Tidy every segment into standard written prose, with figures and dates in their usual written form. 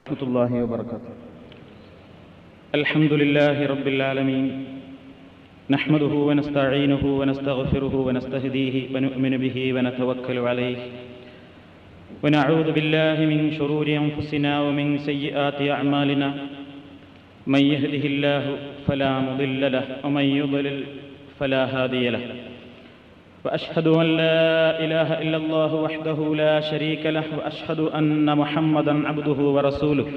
ورحمة الله وبركاته. الحمد لله رب العالمين، نحمده ونستعينه ونستغفره ونستهديه ونؤمن به ونتوكل عليه ونعوذ بالله من شرور أنفسنا ومن سيئات أعمالنا، من يهده الله فلا مضل له ومن يضلل فلا هادي له، وأشهد أن لا إله إلا الله وحده لا شريك له، وأشهد أن محمدا عبده ورسوله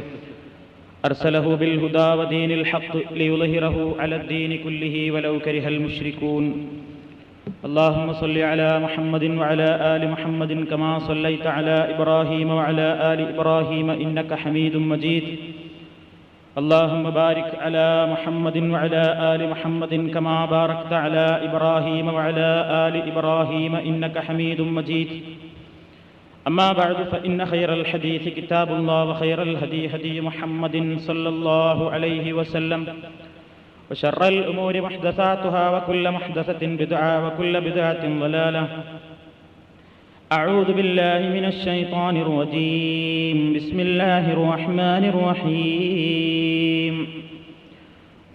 أرسله بالهدى ودين الحق ليظهره على الدين كله ولو كره المشركون. اللهم صل على محمد وعلى آل محمد كما صليت على إبراهيم وعلى آل إبراهيم إنك حميد مجيد. اللهم بارك على محمد وعلى آل محمد كما باركت على إبراهيم وعلى آل إبراهيم إنك حميد مجيد. أما بعد، فإن خير الحديث كتاب الله، وخير الهدي هدي محمد صلى الله عليه وسلم، وشر الأمور محدثاتها، وكل محدثة بدعة، وكل بدعة ضلالة. أعوذ بالله من الشيطان الرجيم. بسم الله الرحمن الرحيم.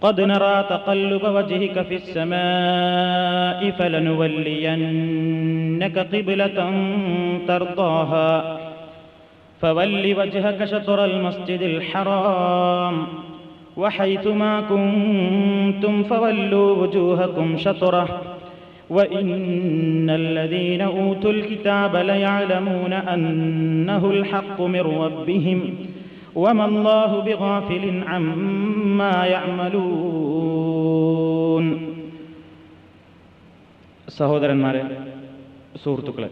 قد نرى تقلب وجهك في السماء فلنولينك قبلة ترضاها فول وجهك شطر المسجد الحرام وحيث ما كنتم فولوا وجوهكم شطره وإن الذين أوتوا الكتاب ليعلمون أنه الحق من ربهم وما الله بغافل عما يعملون. സഹോദരന്മാരെ, സുഹൃത്തുക്കളെ,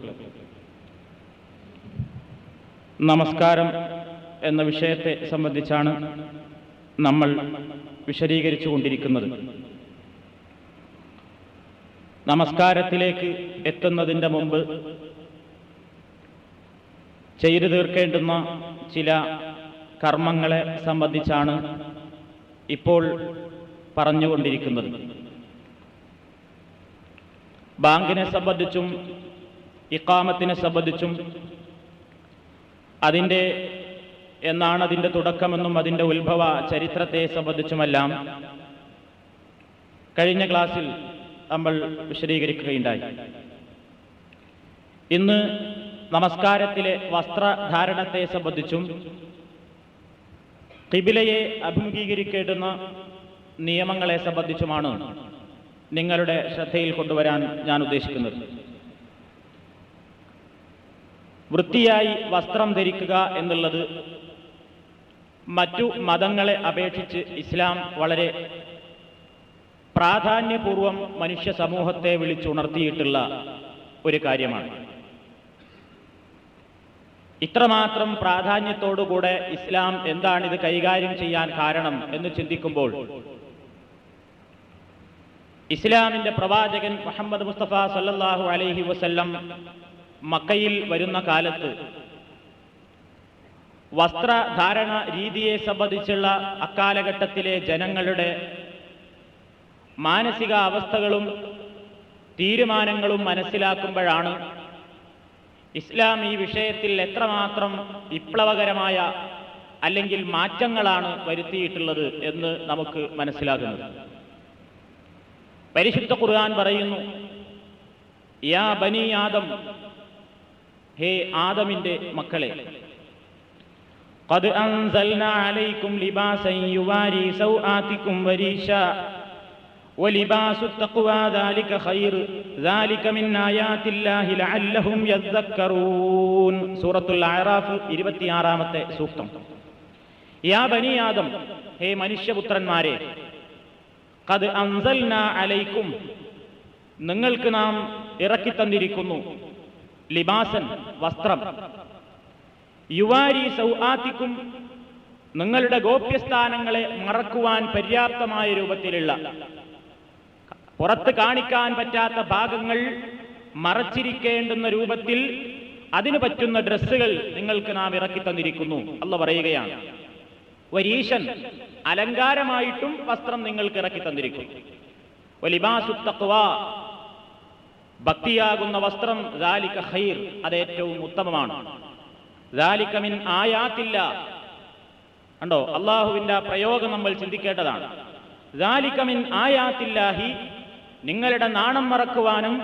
നമസ്കാരം എന്ന വിഷയത്തെ സംബന്ധിച്ചാണ് നമ്മൾ വിശദീകരിച്ചു കൊണ്ടിരിക്കുന്നത്. നമസ്കാരത്തിലേക്ക് എത്തുന്നതിൻ്റെ മുമ്പ് ചെയ്തു തീർക്കേണ്ടുന്ന ചില കർമ്മങ്ങളെ സംബന്ധിച്ചാണ് ഇപ്പോൾ പറഞ്ഞുകൊണ്ടിരിക്കുന്നത്. ബാങ്കിനെ സംബന്ധിച്ചും ഇഖാമത്തിനെ സംബന്ധിച്ചും എന്നാണ് അതിൻ്റെ തുടക്കമെന്നും അതിൻ്റെ ഉത്ഭവ ചരിത്രത്തെ സംബന്ധിച്ചുമെല്ലാം കഴിഞ്ഞ ക്ലാസ്സിൽ നമ്മൾ വിശദീകരിക്കുകയുണ്ടായി. ഇന്ന് നമസ്കാരത്തിലെ വസ്ത്രധാരണത്തെ സംബന്ധിച്ചും ഖിബിലയെ അഭിമുഖീകരിക്കേണ്ടുന്ന നിയമങ്ങളെ സംബന്ധിച്ചുമാണ് നിങ്ങളുടെ ശ്രദ്ധയിൽ കൊണ്ടുവരാൻ ഞാൻ ഉദ്ദേശിക്കുന്നത്. വൃത്തിയായി വസ്ത്രം ധരിക്കുക എന്നുള്ളത് മറ്റു മതങ്ങളെ അപേക്ഷിച്ച് ഇസ്ലാം വളരെ പ്രാധാന്യപൂർവം മനുഷ്യ സമൂഹത്തെ വിളിച്ചുണർത്തിയിട്ടുള്ള ഒരു കാര്യമാണ്. ഇത്രമാത്രം പ്രാധാന്യത്തോടുകൂടെ ഇസ്ലാം എന്താണിത് കൈകാര്യം ചെയ്യാൻ കാരണം എന്ന് ചിന്തിക്കുമ്പോൾ ഇസ്ലാമിന്റെ പ്രവാചകൻ മുഹമ്മദ് മുസ്തഫ സല്ലല്ലാഹു അലൈഹി വസല്ലം മക്കയിൽ വരുന്ന കാലത്ത് വസ്ത്രധാരണ രീതിയെ സംബന്ധിച്ചുള്ള അക്കാലഘട്ടത്തിലെ ജനങ്ങളുടെ മാനസിക അവസ്ഥകളും തീരുമാനങ്ങളും മനസ്സിലാക്കുമ്പോഴാണ് ഇസ്ലാം ഈ വിഷയത്തിൽ എത്രമാത്രം വിപ്ലവകരമായ അല്ലെങ്കിൽ മാറ്റങ്ങളാണ് വരുത്തിയിട്ടുള്ളത് എന്ന് നമുക്ക് മനസ്സിലാകുന്നത്. പരിശുദ്ധ ഖുർആൻ പറയുന്നു, യാ ബനി ആദം, ഹേ ആദമിന്റെ മക്കളെ, ഖദ് അൻസൽനാ അലൈക്കും ലിബാസൻ യുവാരി സൗആതികും വരീശാ വലിബാസു തഖ്വാ ദാലിക ഖൈർ ദാലിക മിൻ ആയാതില്ലാഹി ലഅല്ലഹും യദ്ദക്കറൂൻ. സൂറത്തുൽ അഅറാഫ് 26-ാമത്തെ സൂക്തം. യാ ബനി ആദം, ഹേ മനുഷ്യപുത്രന്മാരെ, ഖദ് അൻസൽനാ അലൈക്കും, നിങ്ങൾക്ക് നാം ഇറക്കിത്തന്നിരിക്കുന്നു, ലിബാസൻ വസ്ത്രം, യുവാരി സൗആതികും നിങ്ങളുടെ ഗോപ്യസ്ഥാനങ്ങളെ മറക്കുവാൻ പര്യാപ്തമായ രൂപത്തിലുള്ള, പുറത്ത് കാണിക്കാൻ പറ്റാത്ത ഭാഗങ്ങൾ മറച്ചിരിക്കേണ്ടുന്ന രൂപത്തിൽ അതിന് പറ്റുന്ന ഡ്രസ്സുകൾ നിങ്ങൾക്ക് നാം ഇറക്കി തന്നിരിക്കുന്നു. അല്ലാഹു പറയുകയാണ്, വരീശൻ അലങ്കാരമായിട്ടും വസ്ത്രം നിങ്ങൾക്ക് ഇറക്കി തന്നിരിക്കുന്നു. വലിബാസു തഖ്വാ ഭക്തിയാകുന്ന വസ്ത്രം, ദാലിക ഖൈർ അത് ഏറ്റവും ഉത്തമമാണ്. ദാലിക മിൻ ആയാത്തില്ല കണ്ടോ, അള്ളാഹുവിന്റെ ആ പ്രയോഗം നമ്മൾ ചിന്തിക്കേണ്ടതാണ്. ദാലിക മിൻ ആയാത്തില്ലാഹി, നിങ്ങളുടെ നാണം മറക്കുവാനും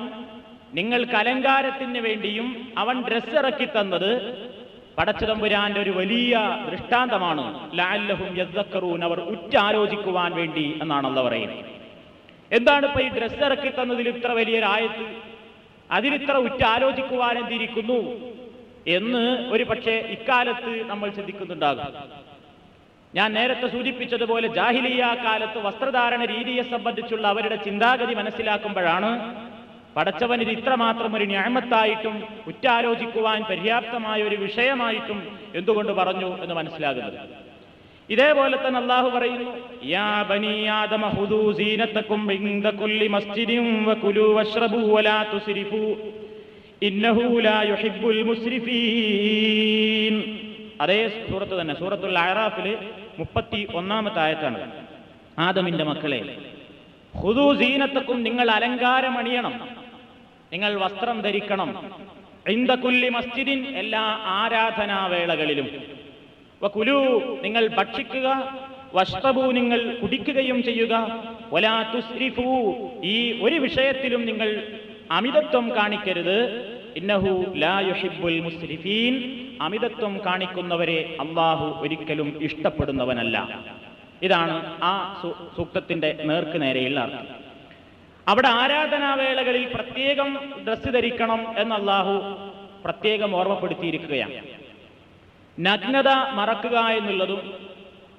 നിങ്ങൾക്ക് അലങ്കാരത്തിന് വേണ്ടിയും അവൻ ഡ്രസ്സ് ഇറക്കി തന്നത് പടച്ചതമ്പുരാന്റെ ഒരു വലിയ ദൃഷ്ടാന്തമാണ്. ലഅല്ലഹും യദ്ദക്കറൂൻ, അവർ ഉറ്റാലോചിക്കുവാൻ വേണ്ടി എന്നാണ് അല്ലാഹു പറയുന്നത്. എന്താണ് ഇപ്പൊ ഈ ഡ്രസ്സ് ഇറക്കി തന്നതിൽ ഇത്ര വലിയൊരായത്ത്, അതിലിത്ര ഉറ്റാലോചിക്കുവാൻ എന്തിരിക്കുന്നു എന്ന് ഒരു പക്ഷേ ഇക്കാലത്ത് നമ്മൾ ചിന്തിക്കുന്നുണ്ടാകും. ഞാൻ നേരത്തെ സൂചിപ്പിച്ചതുപോലെ ജാഹിലിയ്യ കാലത്ത് വസ്ത്രധാരണ രീതിയെ സംബന്ധിച്ചുള്ള അവരുടെ ചിന്താഗതി മനസ്സിലാക്കുമ്പോഴാണ് പടച്ചവൻ ഇത് ഇത്രമാത്രം ഒരു നിഅമത്തായിട്ടും ഉറ്റാലോചിക്കുവാൻ പര്യാപ്തമായ ഒരു വിഷയമായിട്ടും എന്തുകൊണ്ട് പറഞ്ഞു എന്ന് മനസ്സിലാകുന്നത്. ഇതേപോലെ തന്നെ അല്ലാഹു പറയുന്നു, യാ ബനീ ആദമ ഖുദൂ സീനതകും ഇൻദ കുല്ലി മസ്ജിദിൻ വകുലൂ വശ്റബൂ വലാ തുസ്രിഫൂ ഇന്നഹു ലാ യുഹിബ്ബുൽ മുസ്രിഫീൻ. അതേ സൂറത്ത് തന്നെ, സൂറത്തുൽ അഅറാഫിൽ 31-ാമത്തെ ആയത്താണ്. ആദമിന്റെ മക്കളെ, ഖുദൂ സീനതകും, നിങ്ങൾ അലങ്കാരമണിയണം, നിങ്ങൾ വസ്ത്രം ധരിക്കണം. ഇൻദ കുല്ലി മസ്ജിദിൻ, എല്ലാ ആരാധനാവേളകളിലും. വകുലൂ, നിങ്ങൾ ഭക്ഷിക്കുക. വശ്റബൂ, നിങ്ങൾ കുടിക്കുകയും ചെയ്യുക. വലാ തുസ്രിഫൂ, ഈ ഒരു വിഷയത്തിലും നിങ്ങൾ അമിതത്വം കാണിക്കരുത്. ഇന്നഹു ലാ യുഹിബ്ബുൽ മുസ്രിഫീൻ, അമിതത്വം കാണിക്കുന്നവരെ അല്ലാഹു ഒരിക്കലും ഇഷ്ടപ്പെടുന്നവനല്ല. ഇതാണ് ആ സൂക്തത്തിന്റെ നേർക്ക് നേരെയുള്ള അർത്ഥം. അവിടെ ആരാധനാവേളകളിൽ പ്രത്യേകം ഡ്രസ്സ് ധരിക്കണം എന്ന് അല്ലാഹു പ്രത്യേകം ഓർമ്മപ്പെടുത്തിയിരിക്കുകയാണ്. നഗ്നത മറക്കുക എന്നുള്ളതും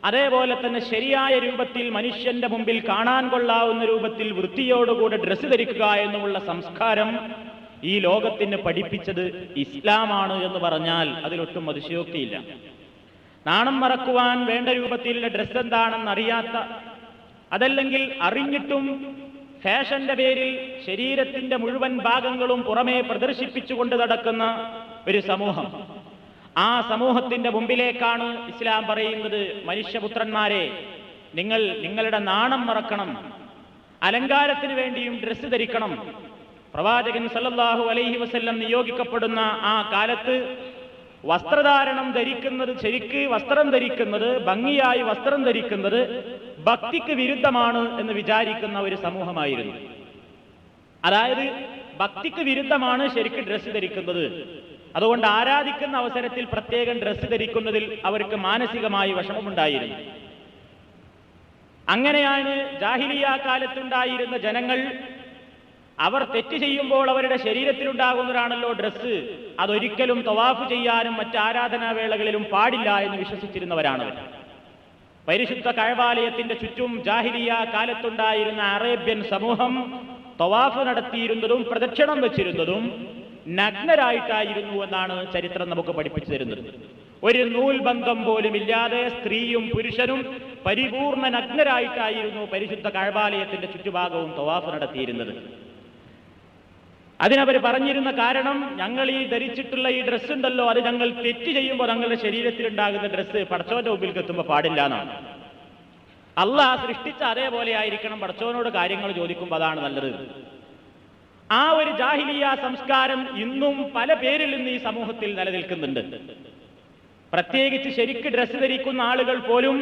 അതേപോലെ തന്നെ ശരിയായ രൂപത്തിൽ മനുഷ്യന്റെ മുമ്പിൽ കാണാൻ കൊള്ളാവുന്ന രൂപത്തിൽ വൃത്തിയോടുകൂടെ ഡ്രസ്സ് ധരിക്കുക എന്നുമുള്ള സംസ്കാരം ഈ ലോകത്തിന് പഠിപ്പിച്ചത് ഇസ്ലാമാണ് എന്ന് പറഞ്ഞാൽ അതിലൊട്ടും അതിശയോക്തിയില്ല. നാണം മറക്കുവാൻ വേണ്ട രൂപത്തിലുള്ള ഡ്രസ്സ് എന്താണെന്ന് അറിയാത്ത, അതല്ലെങ്കിൽ അറിഞ്ഞിട്ടും ഫാഷന്റെ പേരിൽ ശരീരത്തിന്റെ മുഴുവൻ ഭാഗങ്ങളും പുറമേ പ്രദർശിപ്പിച്ചുകൊണ്ട് നടക്കുന്ന ഒരു സമൂഹം, ആ സമൂഹത്തിന്റെ മുമ്പിലേക്കാണ് ഇസ്ലാം പറയുന്നത്, മനുഷ്യപുത്രന്മാരെ, നിങ്ങൾ നിങ്ങളുടെ നാണം മറക്കണം, അലങ്കാരത്തിന് വേണ്ടിയും ഡ്രസ്സ് ധരിക്കണം. പ്രവാചകൻ സല്ലല്ലാഹു അലൈഹി വസല്ലം നിയോഗിക്കപ്പെടുന്ന ആ കാലത്ത് വസ്ത്രധാരണം ധരിക്കുന്നത്, ശരിക്ക് വസ്ത്രം ധരിക്കുന്നത്, ഭംഗിയായി വസ്ത്രം ധരിക്കുന്നത് ഭക്തിക്ക് വിരുദ്ധമാണ് എന്ന് വിചാരിക്കുന്ന ഒരു സമൂഹമായിരുന്നു. അതായത് ഭക്തിക്ക് വിരുദ്ധമാണ് ശരിക്ക് ഡ്രസ്സ് ധരിക്കുന്നത്. അതുകൊണ്ട് ആരാധിക്കുന്ന അവസരത്തിൽ പ്രത്യേകം ഡ്രസ്സ് ധരിക്കുന്നതിൽ അവർക്ക് മാനസികമായി വിഷമമുണ്ടായിരുന്നു. അങ്ങനെയാണ് ജാഹിലിയ്യ കാലത്തുണ്ടായിരുന്ന ജനങ്ങൾ, അവർ തെറ്റ് ചെയ്യുമ്പോൾ അവരുടെ ശരീരത്തിലുണ്ടാകുന്നതാണല്ലോ ഡ്രസ്സ്, അതൊരിക്കലും തവാഫ് ചെയ്യാനും മറ്റ് ആരാധനാവേളകളിലും പാടില്ല എന്ന് വിശ്വസിച്ചിരുന്നവരാണ്. പരിശുദ്ധ കഅബാലയത്തിന്റെ ചുറ്റും ജാഹിലിയ്യ കാലത്തുണ്ടായിരുന്ന അറേബ്യൻ സമൂഹം തവാഫ് നടത്തിയിരുന്നതും പ്രദക്ഷിണം വെച്ചിരുന്നതും നഗ്നരായിട്ടായിരുന്നു എന്നാണ് ചരിത്രം നമുക്ക് പഠിപ്പിച്ചു തരുന്നത്. ഒരു നൂൽബന്ധം പോലും ഇല്ലാതെ സ്ത്രീയും പുരുഷനും പരിപൂർണ നഗ്നരായിട്ടായിരുന്നു പരിശുദ്ധ കഅബാലയത്തിന്റെ ചുറ്റുഭാഗവും തവാഫ് നടത്തിയിരുന്നത്. അതിനവർ പറഞ്ഞിരുന്ന കാരണം, ഞങ്ങൾ ഈ ധരിച്ചിട്ടുള്ള ഈ ഡ്രസ്സ് ഉണ്ടല്ലോ, അത് ഞങ്ങൾ തെറ്റ് ചെയ്യുമ്പോൾ ഞങ്ങളുടെ ശരീരത്തിലുണ്ടാകുന്ന ഡ്രസ്സ് പടച്ചവന്റെ മുമ്പിൽ എത്തുമ്പോൾ പാടില്ല എന്നാണ്. അള്ളാഹ് സൃഷ്ടിച്ച അതേപോലെ ആയിരിക്കണം പടച്ചവനോട് കാര്യങ്ങൾ ചോദിക്കുമ്പോൾ, അതാണ് നല്ലത്. ആ ഒരു ജാഹിലിയ്യ സംസ്കാരം ഇന്നും പല പേരിൽ നിന്ന് ഈ സമൂഹത്തിൽ നിലനിൽക്കുന്നുണ്ട്. പ്രത്യേകിച്ച് ശരിക്ക് ഡ്രസ്സ് ധരിക്കുന്ന ആളുകൾ പോലും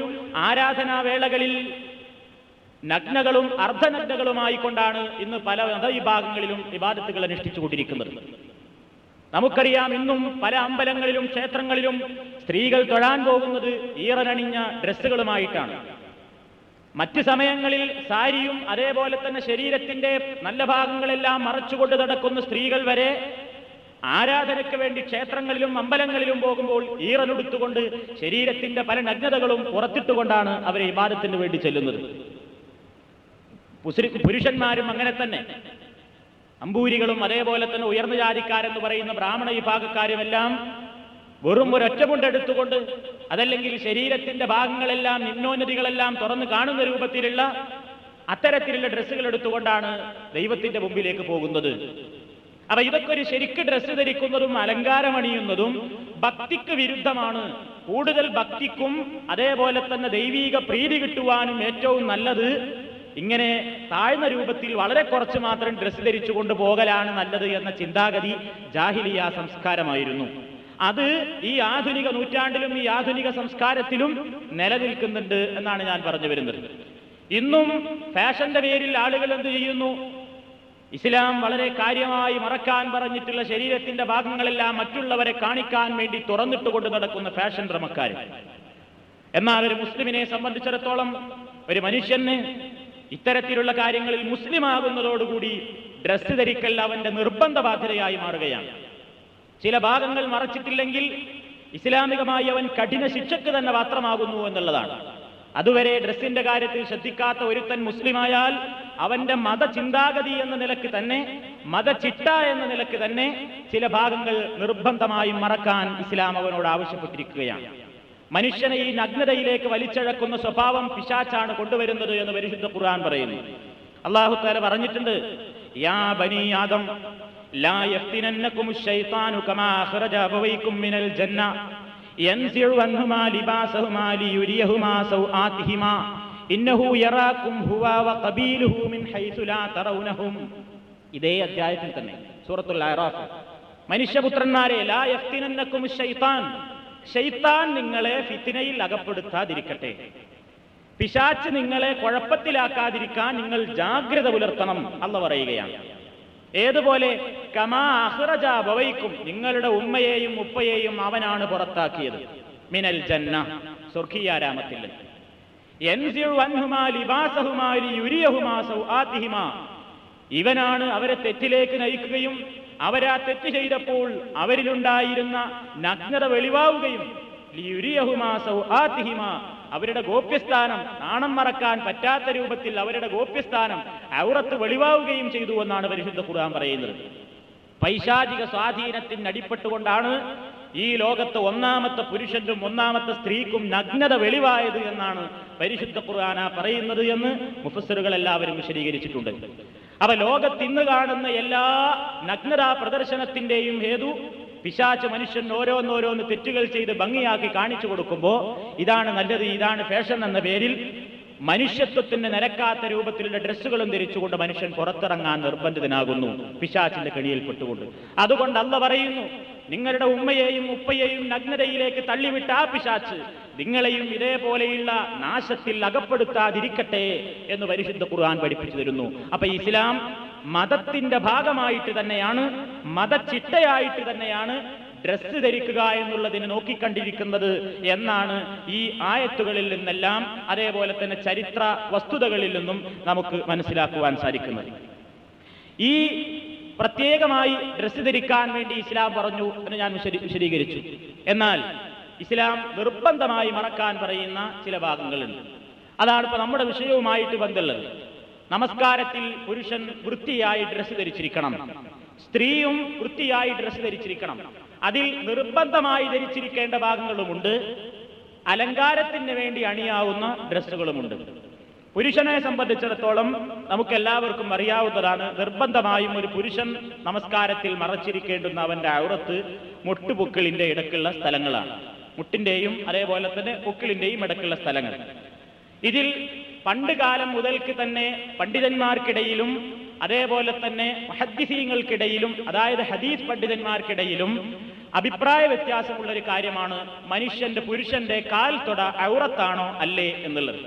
ആരാധനാവേളകളിൽ നഗ്നകളും അർദ്ധനഗ്നകളുമായിക്കൊണ്ടാണ് ഇന്ന് പല മതവിഭാഗങ്ങളിലും ഇബാദത്തുകൾ അനുഷ്ഠിച്ചുകൊണ്ടിരിക്കുന്നത്. നമുക്കറിയാം, ഇന്നും പല അമ്പലങ്ങളിലും ക്ഷേത്രങ്ങളിലും സ്ത്രീകൾ തൊഴാൻ പോകുന്നത് ഈറനണിഞ്ഞ ഡ്രസ്സുകളുമായിട്ടാണ്. മറ്റ് സമയങ്ങളിൽ സാരിയും അതേപോലെ തന്നെ ശരീരത്തിന്റെ നല്ല ഭാഗങ്ങളെല്ലാം മറച്ചുകൊണ്ട് നടക്കുന്ന സ്ത്രീകൾ വരെ ആരാധനയ്ക്ക് വേണ്ടി ക്ഷേത്രങ്ങളിലും അമ്പലങ്ങളിലും പോകുമ്പോൾ ഈറനെടുത്തുകൊണ്ട് ശരീരത്തിന്റെ പല നഗ്നതകളും പുറത്തിട്ടുകൊണ്ടാണ് അവരെ ഇബാദത്തിന് വേണ്ടി ചെല്ലുന്നത്. പുരുഷന്മാരും അങ്ങനെ തന്നെ, അമ്പൂരികളും അതേപോലെ തന്നെ ഉയർന്ന ജാതിക്കാരെന്ന് പറയുന്ന ബ്രാഹ്മണ വിഭാഗക്കാരുമെല്ലാം വെറും ഒരൊറ്റമുണ്ടെടുത്തുകൊണ്ട്, അതല്ലെങ്കിൽ ശരീരത്തിന്റെ ഭാഗങ്ങളെല്ലാം നിമ്നോന്നതികളെല്ലാം തുറന്നു കാണുന്ന രൂപത്തിലുള്ള അത്തരത്തിലുള്ള ഡ്രസ്സുകൾ എടുത്തുകൊണ്ടാണ് ദൈവത്തിന്റെ മുമ്പിലേക്ക് പോകുന്നത്. അപ്പൊ ഇതൊക്കെ ഒരു ശരിക്ക് ഡ്രസ്സ് ധരിക്കുന്നതും അലങ്കാരമണിയുന്നതും ഭക്തിക്ക് വിരുദ്ധമാണ്. കൂടുതൽ ഭക്തിക്കും അതേപോലെ തന്നെ ദൈവീക പ്രീതി കിട്ടുവാനും ഏറ്റവും നല്ലത് ഇങ്ങനെ താഴ്ന്ന രൂപത്തിൽ വളരെ കുറച്ച് മാത്രം ഡ്രസ്സ് ധരിച്ചു കൊണ്ട് പോകലാണ് നല്ലത് എന്ന ചിന്താഗതി ജാഹിലിയ്യ സംസ്കാരമായിരുന്നു. അത് ഈ ആധുനിക നൂറ്റാണ്ടിലും ഈ ആധുനിക സംസ്കാരത്തിലും നിലനിൽക്കുന്നുണ്ട് എന്നാണ് ഞാൻ പറഞ്ഞു വരുന്നത്. ഇന്നും ഫാഷന്റെ പേരിൽ ആളുകൾ എന്ത് ചെയ്യുന്നു? ഇസ്ലാം വളരെ കാര്യമായി മറക്കാൻ പറഞ്ഞിട്ടുള്ള ശരീരത്തിന്റെ ഭാഗങ്ങളെല്ലാം മറ്റുള്ളവരെ കാണിക്കാൻ വേണ്ടി തുറന്നിട്ടുകൊണ്ട് നടക്കുന്ന ഫാഷൻ ഭ്രമക്കാർ. എന്നാൽ ഒരു മുസ്ലിമിനെ സംബന്ധിച്ചിടത്തോളം, ഒരു മനുഷ്യന് ഇത്തരത്തിലുള്ള കാര്യങ്ങളിൽ മുസ്ലിം ആകുന്നതോടുകൂടി ഡ്രസ്സ് ധരിക്കൽ അവന്റെ നിർബന്ധ ബാധ്യതയായി മാറുകയാണ്. ചില ഭാഗങ്ങൾ മറച്ചിട്ടില്ലെങ്കിൽ ഇസ്ലാമികമായി അവൻ കഠിന ശിക്ഷയ്ക്ക് തന്നെ പാത്രമാകുന്നു എന്നുള്ളതാണ്. അതുവരെ ഡ്രസ്സിന്റെ കാര്യത്തിൽ ശ്രദ്ധിക്കാത്ത ഒരുത്തൻ മുസ്ലിമായാൽ അവന്റെ മതചിന്താഗതി എന്ന നിലക്ക് തന്നെ, മതചിട്ട എന്ന നിലക്ക് തന്നെ ചില ഭാഗങ്ങൾ നിർബന്ധമായും മറക്കാൻ ഇസ്ലാം അവനോട് ആവശ്യപ്പെട്ടിരിക്കുകയാണ്. മനുഷ്യനെ ഈ നഗ്നതയിലേക്ക് വലിച്ചഴക്കുന്ന സ്വഭാവം പിശാചാണ് കൊണ്ടുവരുന്നത് എന്ന് പരിശുദ്ധ ഖുർആൻ പറയുന്നു. അല്ലാഹു തആല പറഞ്ഞിട്ടുണ്ട്, യാ ബനി ആദം ലാ യഫ്തിനന്നകുമുശ് ശൈത്താനു കമാ അഖ്റജ അബവൈകും മിനൽ ജന്ന യൻസിഉ അൻഹുമാ ലിബാസഹുമാ ലിയുരിയഹുമാ സൗആതിഹിമാ ഇന്നഹു യറാകും ഹുവ വഖബീലുഹു മിൻ ഹൈസു ലാ തറൗനഹും. ഇതേ അധ്യായത്തിൽ തന്നെ സൂറത്തുൽ അഅറാഫ്, മനുഷ്യപുത്രന്മാരെ ലാ യഫ്തിനന്നകുമുശ് ശൈത്താൻ, ശൈത്താൻ നിങ്ങളെ ഫിത്നയിൽ അകപ്പെടുത്താതിരിക്കട്ടെ, പിശാച് നിങ്ങളെ കുഴപ്പത്തിലാക്കാതിരിക്കാൻ നിങ്ങൾ ജാഗ്രത പുലർത്തണം അല്ലാഹു പറയുകയാണ്. ഏതുപോലെ? കമാ അഖ്റജ അബവൈക്കും, നിങ്ങളുടെ ഉമ്മയെയും ഉപ്പയെയും അവനാണ് പുറത്താക്കിയത്, മിനൽ ജന്ന, സ്വർഗീയാരാമത്തിൽ. യൻസിഉ അൻഹുമാ ലിബാസഹുമാ ലിയുരിയഹുമാ സൗആതിഹിമാ, ഇവനാണ് അവരെ തെറ്റിലേക്ക് നയിക്കുകയും അവരാ തെറ്റ് ചെയ്തപ്പോൾ അവരിലുണ്ടായിരുന്ന നഗ്നത വെളിവാവുകയും ലിയുരിയഹുമാ സൗആതിഹിമാ, അവരുടെ ഗോപ്യസ്ഥാനം നാണം മറക്കാൻ പറ്റാത്ത രൂപത്തിൽ അവരുടെ ഗോപ്യസ്ഥാനം ഔറത്ത് വെളിവാവുകയും ചെയ്തു എന്നാണ് പരിശുദ്ധ ഖുർആൻ പറയുന്നത്. പൈശാചിക സ്വാധീനത്തിന് അടിപ്പെട്ടുകൊണ്ടാണ് ഈ ലോകത്ത് ഒന്നാമത്തെ പുരുഷനും ഒന്നാമത്തെ സ്ത്രീക്കും നഗ്നത വെളിവായത് എന്നാണ് പരിശുദ്ധ ഖുർആൻ പറയുന്നത് എന്ന് മുഫസ്സിറുകൾ എല്ലാവരും വിശദീകരിച്ചിട്ടുണ്ട്. അപ്പൊ ലോകത്തിന്ന് കാണുന്ന എല്ലാ നഗ്നതാ പ്രദർശനത്തിന്റെയും ഹേതു പിശാച് മനുഷ്യൻ ഓരോന്നോരോന്ന് തെറ്റുകൾ ചെയ്ത് ഭംഗിയാക്കി കാണിച്ചു കൊടുക്കുമ്പോൾ ഇതാണ് നല്ലത്, ഇതാണ് ഫാഷൻ എന്ന പേരിൽ മനുഷ്യത്വത്തിന് നിരക്കാത്ത രൂപത്തിലുള്ള ഡ്രസ്സുകളും ധരിച്ചുകൊണ്ട് മനുഷ്യൻ പുറത്തിറങ്ങാൻ നിർബന്ധിതനാകുന്നു, പിശാചിന്റെ കെണിയിൽപ്പെട്ടുകൊണ്ട്. അതുകൊണ്ട് അല്ലാഹു പറയുന്നു, നിങ്ങളുടെ ഉമ്മയെയും ഉപ്പയെയും നഗ്നതയിലേക്ക് തള്ളിവിട്ട ആ പിശാച് നിങ്ങളെയും ഇതേപോലെയുള്ള നാശത്തിൽ അകപ്പെടുത്താതിരിക്കട്ടെ എന്ന് പരിശുദ്ധ ഖുർആൻ പഠിപ്പിച്ചു തരുന്നു. അപ്പൊ ഇസ്ലാം മതത്തിന്റെ ഭാഗമായിട്ട് തന്നെയാണ്, മതചിട്ടയായിട്ട് തന്നെയാണ് ഡ്രസ്സ് ധരിക്കുക എന്നുള്ളതിനെ നോക്കിക്കണ്ടിരിക്കുന്നത് എന്നാണ് ഈ ആയത്തുകളിൽ നിന്നെല്ലാം അതേപോലെ തന്നെ ചരിത്ര വസ്തുതകളിൽ നിന്നും നമുക്ക് മനസ്സിലാക്കുവാൻ സാധിക്കുന്നത്. ഈ പ്രത്യേകമായി ഡ്രസ്സ് ധരിക്കാൻ വേണ്ടി ഇസ്ലാം പറഞ്ഞു എന്ന് ഞാൻ വിശദീകരിച്ചു. എന്നാൽ ഇസ്ലാം നിർബന്ധമായി മറക്കാൻ പറയുന്ന ചില ഭാഗങ്ങളുണ്ട്. അതാണ് ഇപ്പൊ നമ്മുടെ വിഷയവുമായിട്ട് ബന്ധമുള്ളത്. നമസ്കാരത്തിൽ പുരുഷൻ വൃത്തിയായി ഡ്രസ്സ് ധരിച്ചിരിക്കണം, സ്ത്രീയും വൃത്തിയായി ഡ്രസ്സ് ധരിച്ചിരിക്കണം. അതിൽ നിർബന്ധമായി ധരിച്ചിരിക്കേണ്ട ഭാഗങ്ങളുമുണ്ട്, അലങ്കാരത്തിന് വേണ്ടി അണിയാവുന്ന ഡ്രസ്സുകളുമുണ്ട്. പുരുഷനെ സംബന്ധിച്ചിടത്തോളം നമുക്കെല്ലാവർക്കും അറിയാവുന്നതാണ്, നിർബന്ധമായും ഒരു പുരുഷൻ നമസ്കാരത്തിൽ മറച്ചിരിക്കേണ്ടുന്ന അവന്റെ ഔറത്ത് മുട്ടുപൊക്കിളിന്റെ ഇടക്കുള്ള സ്ഥലങ്ങളാണ്. മുട്ടിന്റെയും അതേപോലെ തന്നെ പൊക്കിളിന്റെയും ഇടക്കുള്ള സ്ഥലങ്ങൾ. ഇതിൽ പണ്ട് കാലം മുതൽക്ക് തന്നെ പണ്ഡിതന്മാർക്കിടയിലും അതേപോലെ തന്നെ മുഹദ്ദിസീങ്ങൾക്കിടയിലും, അതായത് ഹദീസ് പണ്ഡിതന്മാർക്കിടയിലും അഭിപ്രായ വ്യത്യാസമുള്ള ഒരു കാര്യമാണ് പുരുഷന്റെ കാൽ തൊട ഔറത്താണോ അല്ലേ എന്നുള്ളത്.